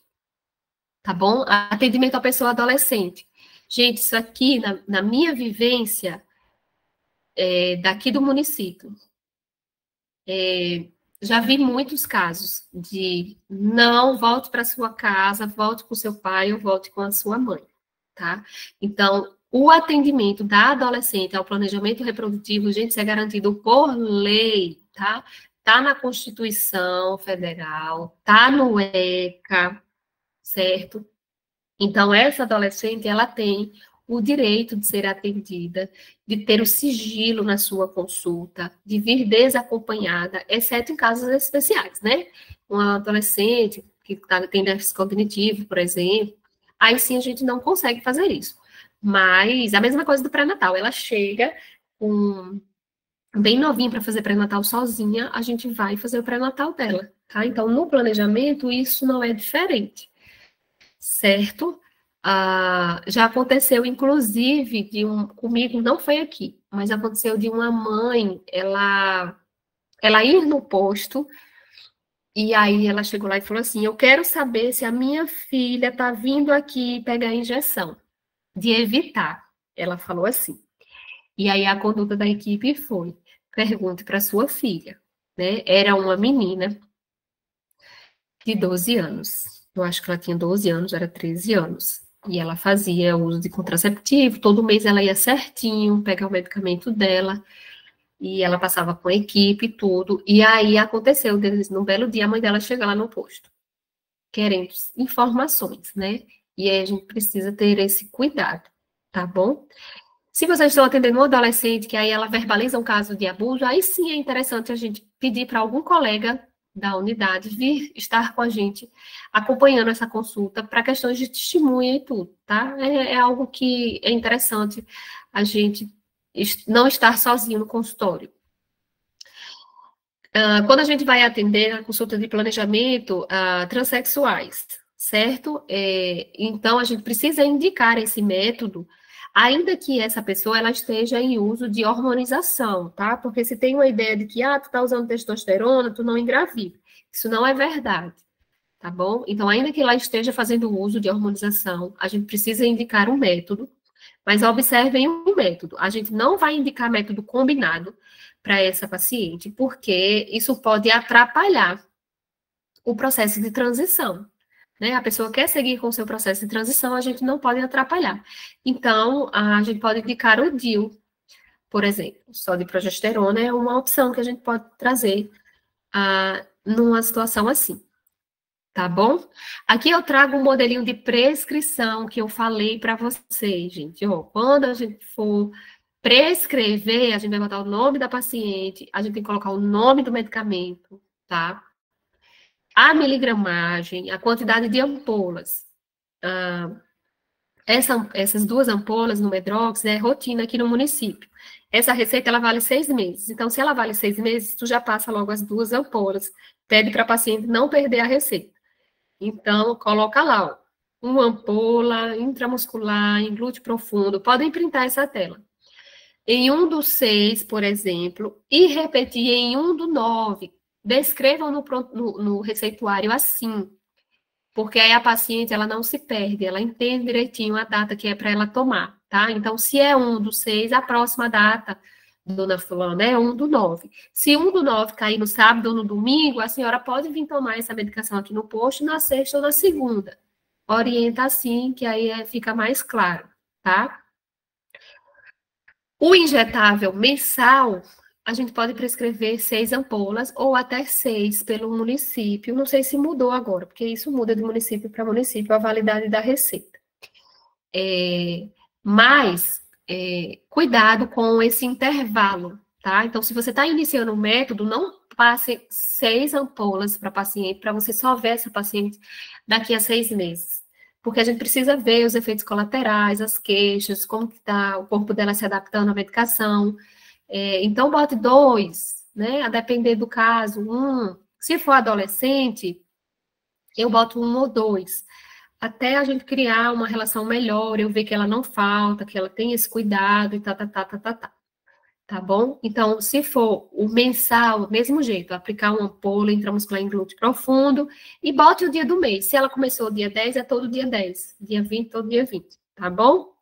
Tá bom? Atendimento à pessoa adolescente. Gente, isso aqui, na minha vivência, daqui do município, já vi muitos casos de não volte para sua casa, volte com seu pai ou volte com a sua mãe, tá? Então, o atendimento da adolescente ao planejamento reprodutivo, gente, isso é garantido por lei, tá? Tá na Constituição Federal, tá no ECA, certo? Então, essa adolescente, ela tem o direito de ser atendida, de ter o sigilo na sua consulta, de vir desacompanhada, exceto em casos especiais, né? Uma adolescente que tem déficit cognitivo, por exemplo, aí sim a gente não consegue fazer isso. Mas a mesma coisa do pré-natal, ela chega bem novinha para fazer pré-natal sozinha, a gente vai fazer o pré-natal dela, tá? Então, no planejamento, isso não é diferente, certo? Já aconteceu, inclusive, comigo, não foi aqui, mas aconteceu de uma mãe, ela ir no posto, e aí ela chegou lá e falou assim, eu quero saber se a minha filha está vindo aqui pegar a injeção, de evitar, ela falou assim. E aí a conduta da equipe foi, pergunte para sua filha, né? Era uma menina de 12 anos, eu acho que ela tinha 12 anos, era 13 anos, e ela fazia uso de contraceptivo, todo mês ela ia certinho, pegar o medicamento dela, e ela passava com a equipe e tudo, e aí aconteceu, num belo dia, a mãe dela chega lá no posto, querendo informações, né? E aí a gente precisa ter esse cuidado, tá bom? Se vocês estão atendendo um adolescente que aí ela verbaliza um caso de abuso, aí sim é interessante a gente pedir para algum colega da unidade vir estar com a gente, acompanhando essa consulta para questões de testemunha e tudo, tá? É algo que é interessante a gente não estar sozinho no consultório. Quando a gente vai atender a consulta de planejamento transexuais, certo? Então, a gente precisa indicar esse método, ainda que essa pessoa ela esteja em uso de hormonização, tá? Porque se tem uma ideia de que, tu tá usando testosterona, tu não engravida. Isso não é verdade, tá bom? Então, ainda que ela esteja fazendo uso de hormonização, a gente precisa indicar um método, mas observem o método. A gente não vai indicar método combinado para essa paciente, porque isso pode atrapalhar o processo de transição, né? A pessoa quer seguir com o seu processo de transição, a gente não pode atrapalhar. Então, a gente pode indicar o DIU, por exemplo. Só de progesterona é uma opção que a gente pode trazer numa situação assim. Tá bom? Aqui eu trago um modelinho de prescrição que eu falei para vocês, gente. Quando a gente for prescrever, a gente vai botar o nome da paciente, a gente tem que colocar o nome do medicamento, tá? A miligramagem, a quantidade de ampolas. Essas 2 ampolas no Medrox é rotina aqui no município. Essa receita, ela vale 6 meses. Então, se ela vale 6 meses, tu já passa logo as 2 ampolas. Pede para a paciente não perder a receita. Então, coloca lá, uma ampola intramuscular, em glúteo profundo. Podem printar essa tela. Em 1/6, por exemplo, e repetir em 1/9. Descrevam no receituário assim, porque aí a paciente, ela não se perde, ela entende direitinho a data que é para ela tomar, tá? Então, se é 1/6, a próxima data, dona fulana, é 1/9. Se 1/9 cair no sábado ou no domingo, a senhora pode vir tomar essa medicação aqui no posto na sexta ou na segunda. Orienta assim, que aí fica mais claro, tá? O injetável mensal, a gente pode prescrever 6 ampolas ou até 6 pelo município. Não sei se mudou agora, porque isso muda de município para município, a validade da receita. Mas, cuidado com esse intervalo, tá? Então, se você está iniciando um método, não passe 6 ampolas para paciente, para você só ver essa paciente daqui a 6 meses. Porque a gente precisa ver os efeitos colaterais, as queixas, como que está o corpo dela se adaptando à medicação. Então, bote 2, né? A depender do caso, 1. Se for adolescente, eu boto 1 ou 2. Até a gente criar uma relação melhor, eu ver que ela não falta, que ela tem esse cuidado e tá. Tá bom? Então, se for o mensal, mesmo jeito, aplicar uma ampola intramuscular em glúteo profundo e bote o dia do mês. Se ela começou dia 10, é todo dia 10. Dia 20, todo dia 20. Tá bom?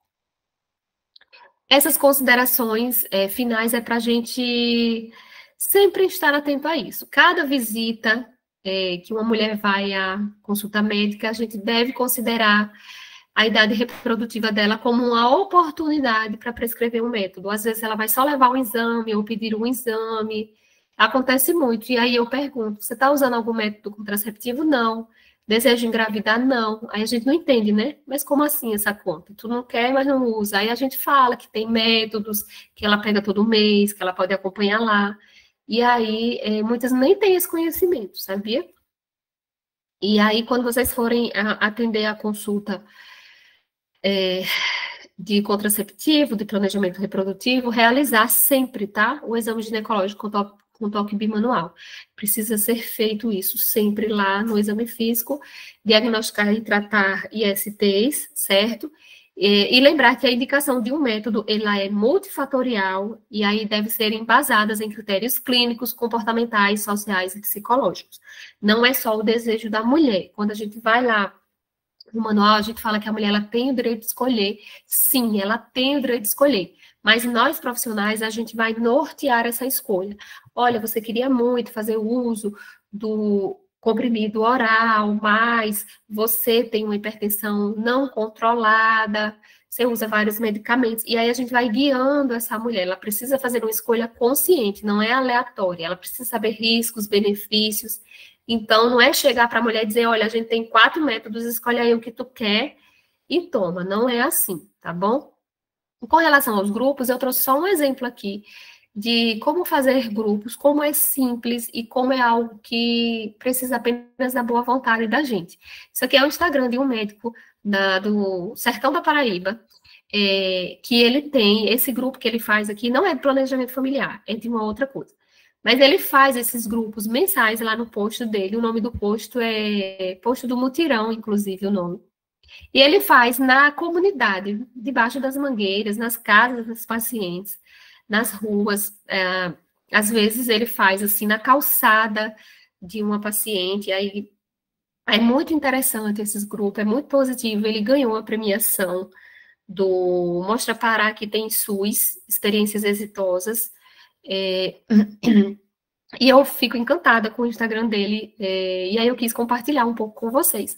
Essas considerações finais é para a gente sempre estar atento a isso. Cada visita que uma mulher vai à consulta médica, a gente deve considerar a idade reprodutiva dela como uma oportunidade para prescrever um método. Às vezes ela vai só levar um exame ou pedir um exame. Acontece muito. E aí eu pergunto, você está usando algum método contraceptivo? Não. Desejo engravidar? Não. Aí a gente não entende, né? Mas como assim essa conta? Tu não quer, mas não usa. Aí a gente fala que tem métodos, que ela pega todo mês, que ela pode acompanhar lá. E aí, muitas nem têm esse conhecimento, sabia? E aí, quando vocês forem atender a consulta de contraceptivo, de planejamento reprodutivo, realizar sempre, tá? O exame ginecológico com toque bimanual. Precisa ser feito isso sempre lá no exame físico, diagnosticar e tratar ISTs, certo? E lembrar que a indicação de um método, ela é multifatorial e aí deve ser embasadas em critérios clínicos, comportamentais, sociais e psicológicos. Não é só o desejo da mulher. Quando a gente vai lá no manual, a gente fala que a mulher ela tem o direito de escolher. Sim, ela tem o direito de escolher. Mas nós, profissionais, a gente vai nortear essa escolha. Olha, você queria muito fazer uso do comprimido oral, mas você tem uma hipertensão não controlada, você usa vários medicamentos, e aí a gente vai guiando essa mulher, ela precisa fazer uma escolha consciente, não é aleatória, ela precisa saber riscos, benefícios, então não é chegar para a mulher e dizer, olha, a gente tem 4 métodos, escolhe aí o que tu quer e toma, não é assim, tá bom? Com relação aos grupos, eu trouxe só um exemplo aqui, de como fazer grupos, como é simples e como é algo que precisa apenas da boa vontade da gente. Isso aqui é o Instagram de um médico do Sertão da Paraíba, que ele tem, esse grupo que ele faz aqui, não é de planejamento familiar, é de uma outra coisa. Mas ele faz esses grupos mensais lá no posto dele, o nome do posto é Posto do Mutirão, inclusive o nome. E ele faz na comunidade, debaixo das mangueiras, nas casas dos pacientes, nas ruas, às vezes ele faz assim na calçada de uma paciente, aí é muito interessante esses grupos, é muito positivo, ele ganhou a premiação do Mostra Pará, que tem SUS, experiências exitosas, e eu fico encantada com o Instagram dele, e aí eu quis compartilhar um pouco com vocês,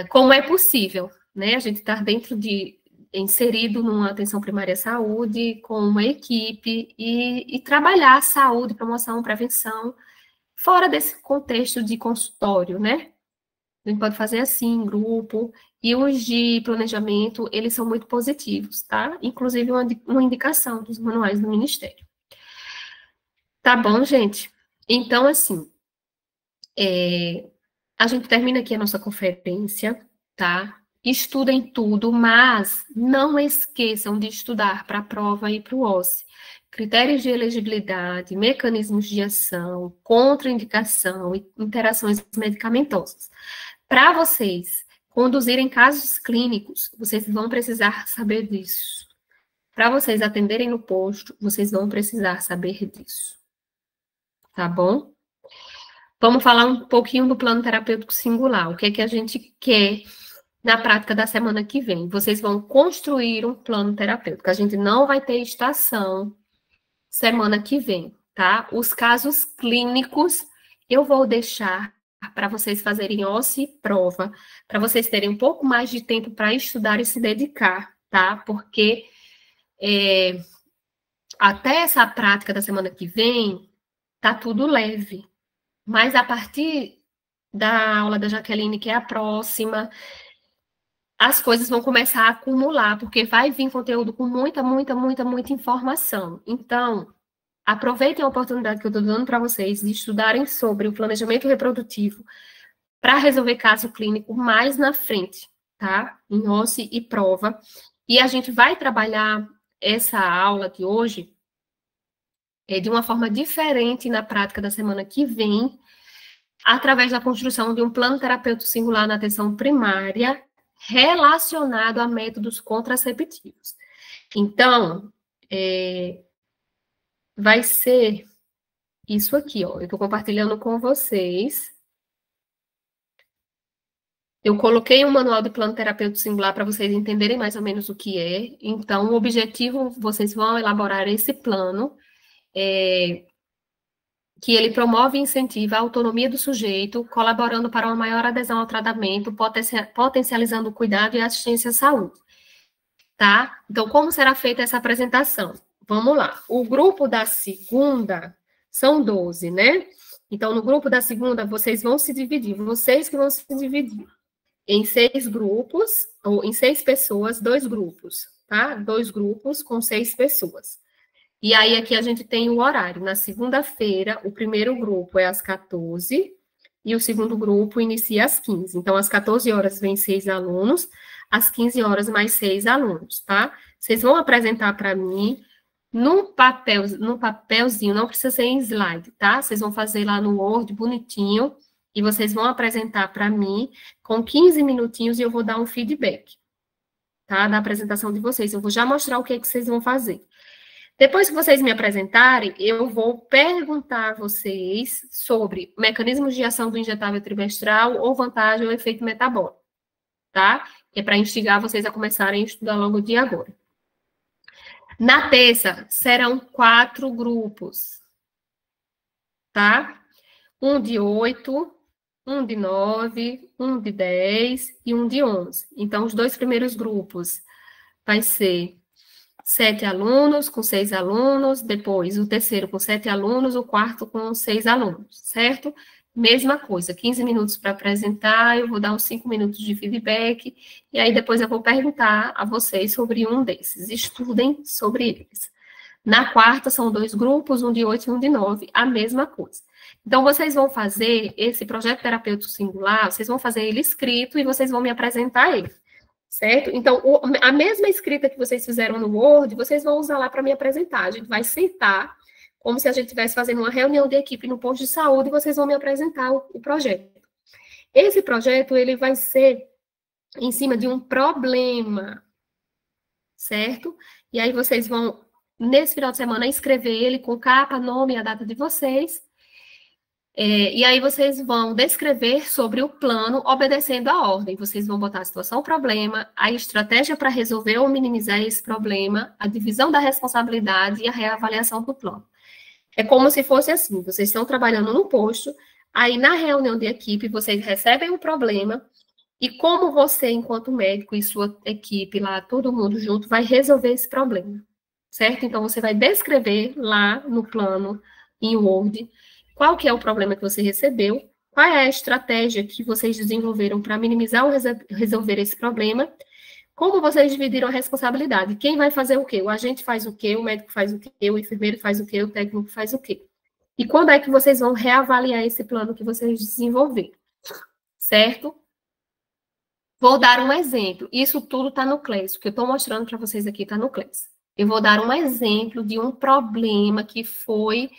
como é possível, né, a gente estar inserido numa atenção primária à saúde, com uma equipe, e trabalhar saúde, promoção, prevenção, fora desse contexto de consultório, né? A gente pode fazer assim, em grupo, e os de planejamento, eles são muito positivos, tá? Inclusive uma indicação dos manuais do Ministério. Tá bom, gente? Então, assim, a gente termina aqui a nossa conferência, tá? Estudem tudo, mas não esqueçam de estudar para a prova e para o OSCE. Critérios de elegibilidade, mecanismos de ação, contraindicação e interações medicamentosas. Para vocês conduzirem casos clínicos, vocês vão precisar saber disso. Para vocês atenderem no posto, vocês vão precisar saber disso. Tá bom? Vamos falar um pouquinho do plano terapêutico singular. O que é que a gente quer na prática da semana que vem? Vocês vão construir um plano terapêutico. A gente não vai ter estação semana que vem, tá? Os casos clínicos eu vou deixar para vocês fazerem OSCE e prova, para vocês terem um pouco mais de tempo para estudar e se dedicar, tá? Porque até essa prática da semana que vem, tá tudo leve. Mas a partir da aula da Jaqueline, que é a próxima, as coisas vão começar a acumular, porque vai vir conteúdo com muita informação. Então, aproveitem a oportunidade que eu estou dando para vocês de estudarem sobre o planejamento reprodutivo para resolver caso clínico mais na frente, tá? Em OSCE e prova. E a gente vai trabalhar essa aula de hoje de uma forma diferente na prática da semana que vem, através da construção de um plano terapêutico singular na atenção primária, relacionado a métodos contraceptivos. Então, vai ser isso aqui, ó. Eu estou compartilhando com vocês. Eu coloquei um manual de plano terapêutico singular para vocês entenderem mais ou menos o que é. Então, o objetivo, vocês vão elaborar esse plano, que ele promove e incentiva a autonomia do sujeito, colaborando para uma maior adesão ao tratamento, potencializando o cuidado e a assistência à saúde. Tá? Então, como será feita essa apresentação? Vamos lá. O grupo da segunda são 12, né? Então, no grupo da segunda, vocês vão se dividir. Vocês que vão se dividir em 6 grupos, ou em 6 pessoas, 2 grupos, tá? 2 grupos com 6 pessoas. E aí, aqui a gente tem o horário. Na segunda-feira, o primeiro grupo é às 14, e o segundo grupo inicia às 15. Então, às 14 horas vem 6 alunos, às 15 horas mais 6 alunos, tá? Vocês vão apresentar para mim no papelzinho, não precisa ser em slide, tá? Vocês vão fazer lá no Word, bonitinho, e vocês vão apresentar para mim com 15 minutinhos e eu vou dar um feedback, tá? Da apresentação de vocês. Eu vou já mostrar o que vocês vão fazer. Depois que vocês me apresentarem, eu vou perguntar a vocês sobre mecanismos de ação do injetável trimestral ou vantagem ou efeito metabólico, tá? Que é para instigar vocês a começarem a estudar logo de agora. Na terça, serão 4 grupos, tá? Um de 8, um de 9, um de 10 e um de 11. Então, os 2 primeiros grupos vai ser 7 alunos com 6 alunos, depois o terceiro com 7 alunos, o quarto com 6 alunos, certo? Mesma coisa, 15 minutos para apresentar, eu vou dar uns 5 minutos de feedback, e aí depois eu vou perguntar a vocês sobre um desses. Estudem sobre eles. Na quarta, são 2 grupos, um de 8 e um de 9, a mesma coisa. Então, vocês vão fazer esse projeto terapêutico singular, vocês vão fazer ele escrito e vocês vão me apresentar ele, certo? Então, a mesma escrita que vocês fizeram no Word, vocês vão usar lá para me apresentar. A gente vai sentar como se a gente estivesse fazendo uma reunião de equipe no posto de saúde, e vocês vão me apresentar o projeto. Esse projeto, ele vai ser em cima de um problema, certo? E aí vocês vão, nesse final de semana, escrever ele com capa, nome e a data de vocês, e aí vocês vão descrever sobre o plano, obedecendo a ordem. Vocês vão botar a situação, o problema, a estratégia para resolver ou minimizar esse problema, a divisão da responsabilidade e a reavaliação do plano. É como se fosse assim, vocês estão trabalhando no posto, aí na reunião de equipe, vocês recebem um problema, e como você, enquanto médico e sua equipe lá, todo mundo junto, vai resolver esse problema, certo? Então, você vai descrever lá no plano, em Word, qual que é o problema que você recebeu, qual é a estratégia que vocês desenvolveram para minimizar ou resolver esse problema, como vocês dividiram a responsabilidade, quem vai fazer o quê? O agente faz o quê? O médico faz o quê? O enfermeiro faz o quê? O técnico faz o quê? E quando é que vocês vão reavaliar esse plano que vocês desenvolveram, certo? Vou dar um exemplo. Isso tudo está no CLES. O que eu estou mostrando para vocês aqui está no CLES. Eu vou dar um exemplo de um problema que foi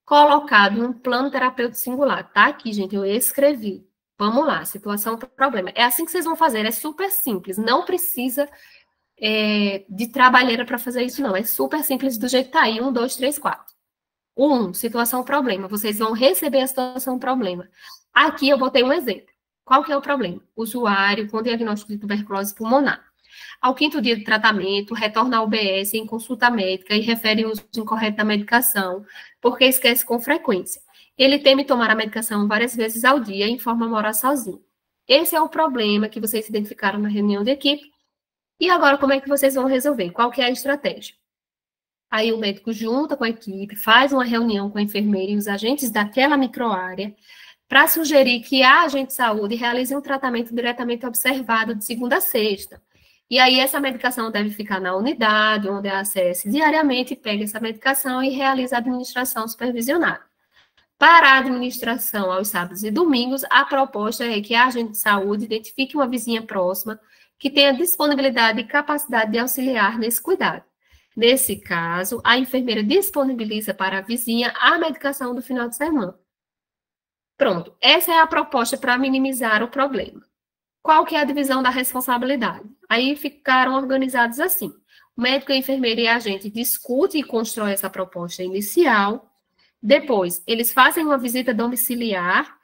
colocado em um plano terapêutico singular. Tá aqui, gente, eu escrevi. Vamos lá, situação, problema. É assim que vocês vão fazer, é super simples. Não precisa de trabalheira para fazer isso, não. É super simples do jeito que está aí. 1, 2, 3, 4. 1, situação, problema. Vocês vão receber a situação, problema. Aqui eu botei um exemplo. Qual que é o problema? Usuário com diagnóstico de tuberculose pulmonar. Ao 5º dia de tratamento, retorna ao UBS em consulta médica e refere o uso incorreto da medicação, porque esquece com frequência. Ele teme tomar a medicação várias vezes ao dia e informa morar sozinho. Esse é o problema que vocês identificaram na reunião de equipe. E agora, como é que vocês vão resolver? Qual que é a estratégia? Aí o médico junta com a equipe, faz uma reunião com a enfermeira e os agentes daquela microárea para sugerir que a agente de saúde realize um tratamento diretamente observado de segunda a sexta. E aí essa medicação deve ficar na unidade, onde a acesse diariamente, pega essa medicação e realiza a administração supervisionada. Para a administração aos sábados e domingos, a proposta é que a agente de saúde identifique uma vizinha próxima que tenha disponibilidade e capacidade de auxiliar nesse cuidado. Nesse caso, a enfermeira disponibiliza para a vizinha a medicação do final de semana. Pronto, essa é a proposta para minimizar o problema. Qual que é a divisão da responsabilidade? Aí ficaram organizados assim. O médico, a enfermeira e a agente discutem e constroem essa proposta inicial. Depois, eles fazem uma visita domiciliar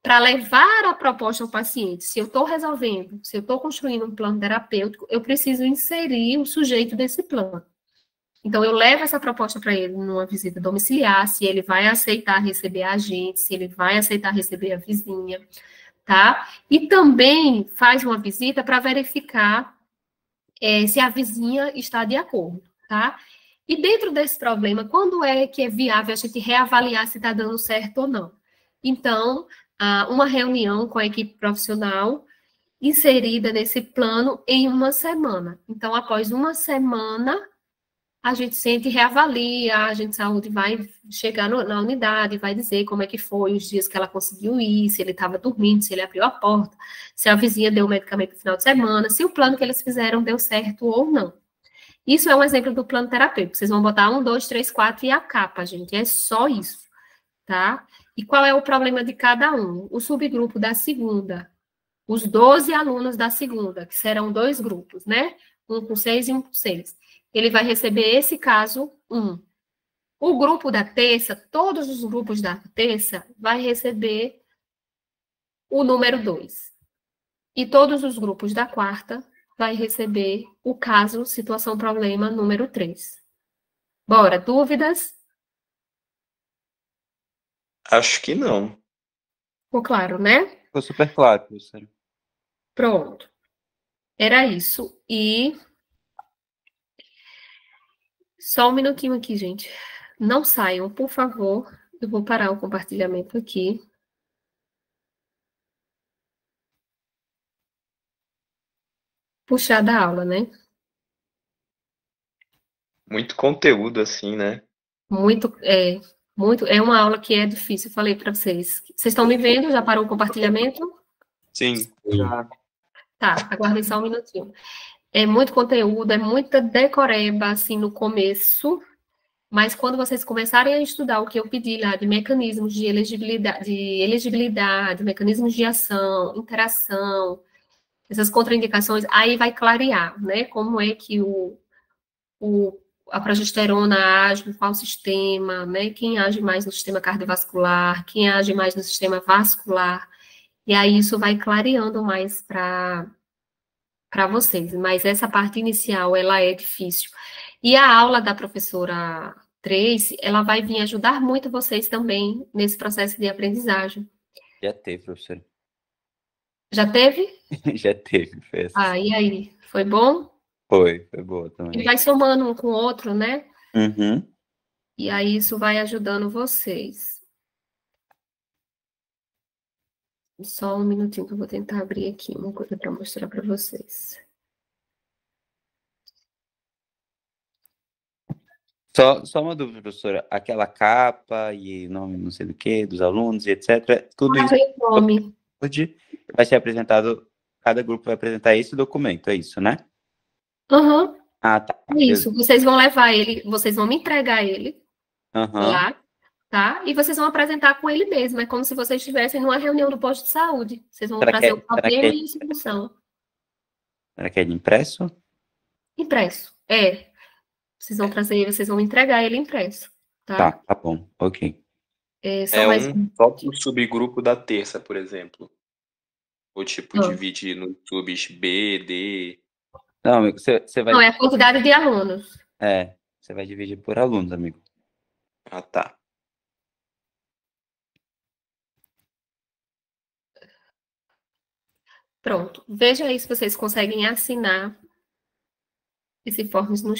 para levar a proposta ao paciente. Se eu estou resolvendo, se eu estou construindo um plano terapêutico, eu preciso inserir o sujeito desse plano. Então, eu levo essa proposta para ele numa visita domiciliar, se ele vai aceitar receber a gente, se ele vai aceitar receber a vizinha, tá? E também faz uma visita para verificar se a vizinha está de acordo, tá? E dentro desse problema, quando é que é viável a gente reavaliar se está dando certo ou não? Então, uma reunião com a equipe profissional inserida nesse plano em uma semana. Então, após uma semana, a gente sente e reavalia, a agente de saúde vai chegar na unidade, vai dizer como é que foi os dias que ela conseguiu ir, se ele estava dormindo, se ele abriu a porta, se a vizinha deu o medicamento no final de semana, se o plano que eles fizeram deu certo ou não. Isso é um exemplo do plano terapêutico. Vocês vão botar 1, 2, 3, 4 e a capa, gente. É só isso, tá? E qual é o problema de cada um? O subgrupo da segunda. Os 12 alunos da segunda, que serão 2 grupos, né? Um com 6 e um com 6. Ele vai receber esse caso 1. O grupo da terça, todos os grupos da terça, vai receber o número 2. E todos os grupos da quarta vai receber o caso, situação, problema, número 3. Bora, dúvidas? Acho que não. Ficou claro, né? Ficou super claro, professora. Pronto. Era isso. E só um minutinho aqui, gente. Não saiam, por favor. Eu vou parar o compartilhamento aqui. Puxar da aula, né? Muito conteúdo assim, né? Muito, é uma aula que é difícil, eu falei para vocês. Vocês estão me vendo? Já parou o compartilhamento? Sim. Tá, aguardem só um minutinho. É muito conteúdo, é muita decoreba, assim, no começo, mas quando vocês começarem a estudar o que eu pedi lá de mecanismos de elegibilidade, mecanismos de ação, interação, essas contraindicações, aí vai clarear, né? Como é que a progesterona age em qual sistema, né? Quem age mais no sistema cardiovascular, quem age mais no sistema vascular, e aí isso vai clareando mais para vocês, mas essa parte inicial, ela é difícil. E a aula da professora Tracy, ela vai vir ajudar muito vocês também nesse processo de aprendizagem. Já teve, professora. Já teve? Já teve, foi essa. E aí? Foi bom? Foi boa também. E vai somando um com o outro, né? Uhum. E aí isso vai ajudando vocês. Só um minutinho que eu vou tentar abrir aqui uma coisa para mostrar para vocês. Só uma dúvida, professora. Aquela capa e nome não sei do que, dos alunos e etc. Tudo isso Nome. vai ser apresentado, cada grupo vai apresentar esse documento, é isso, né? Aham. Ah, tá. Isso, vocês vão levar ele, vocês vão me entregar ele lá, tá? E vocês vão apresentar com ele mesmo. É como se vocês estivessem numa reunião do posto de saúde. Vocês vão trazer o problema e a solução. Será que é de impresso? Impresso, Vocês vão trazer, vocês vão entregar ele impresso, tá? Tá bom, ok. Só para o subgrupo da terça, por exemplo. Ou tipo, divide no subs B, D. Não, amigo, você vai... Não, é a quantidade de alunos. Você vai dividir por alunos, amigo. Ah, tá. Pronto. Veja aí se vocês conseguem assinar esse forms no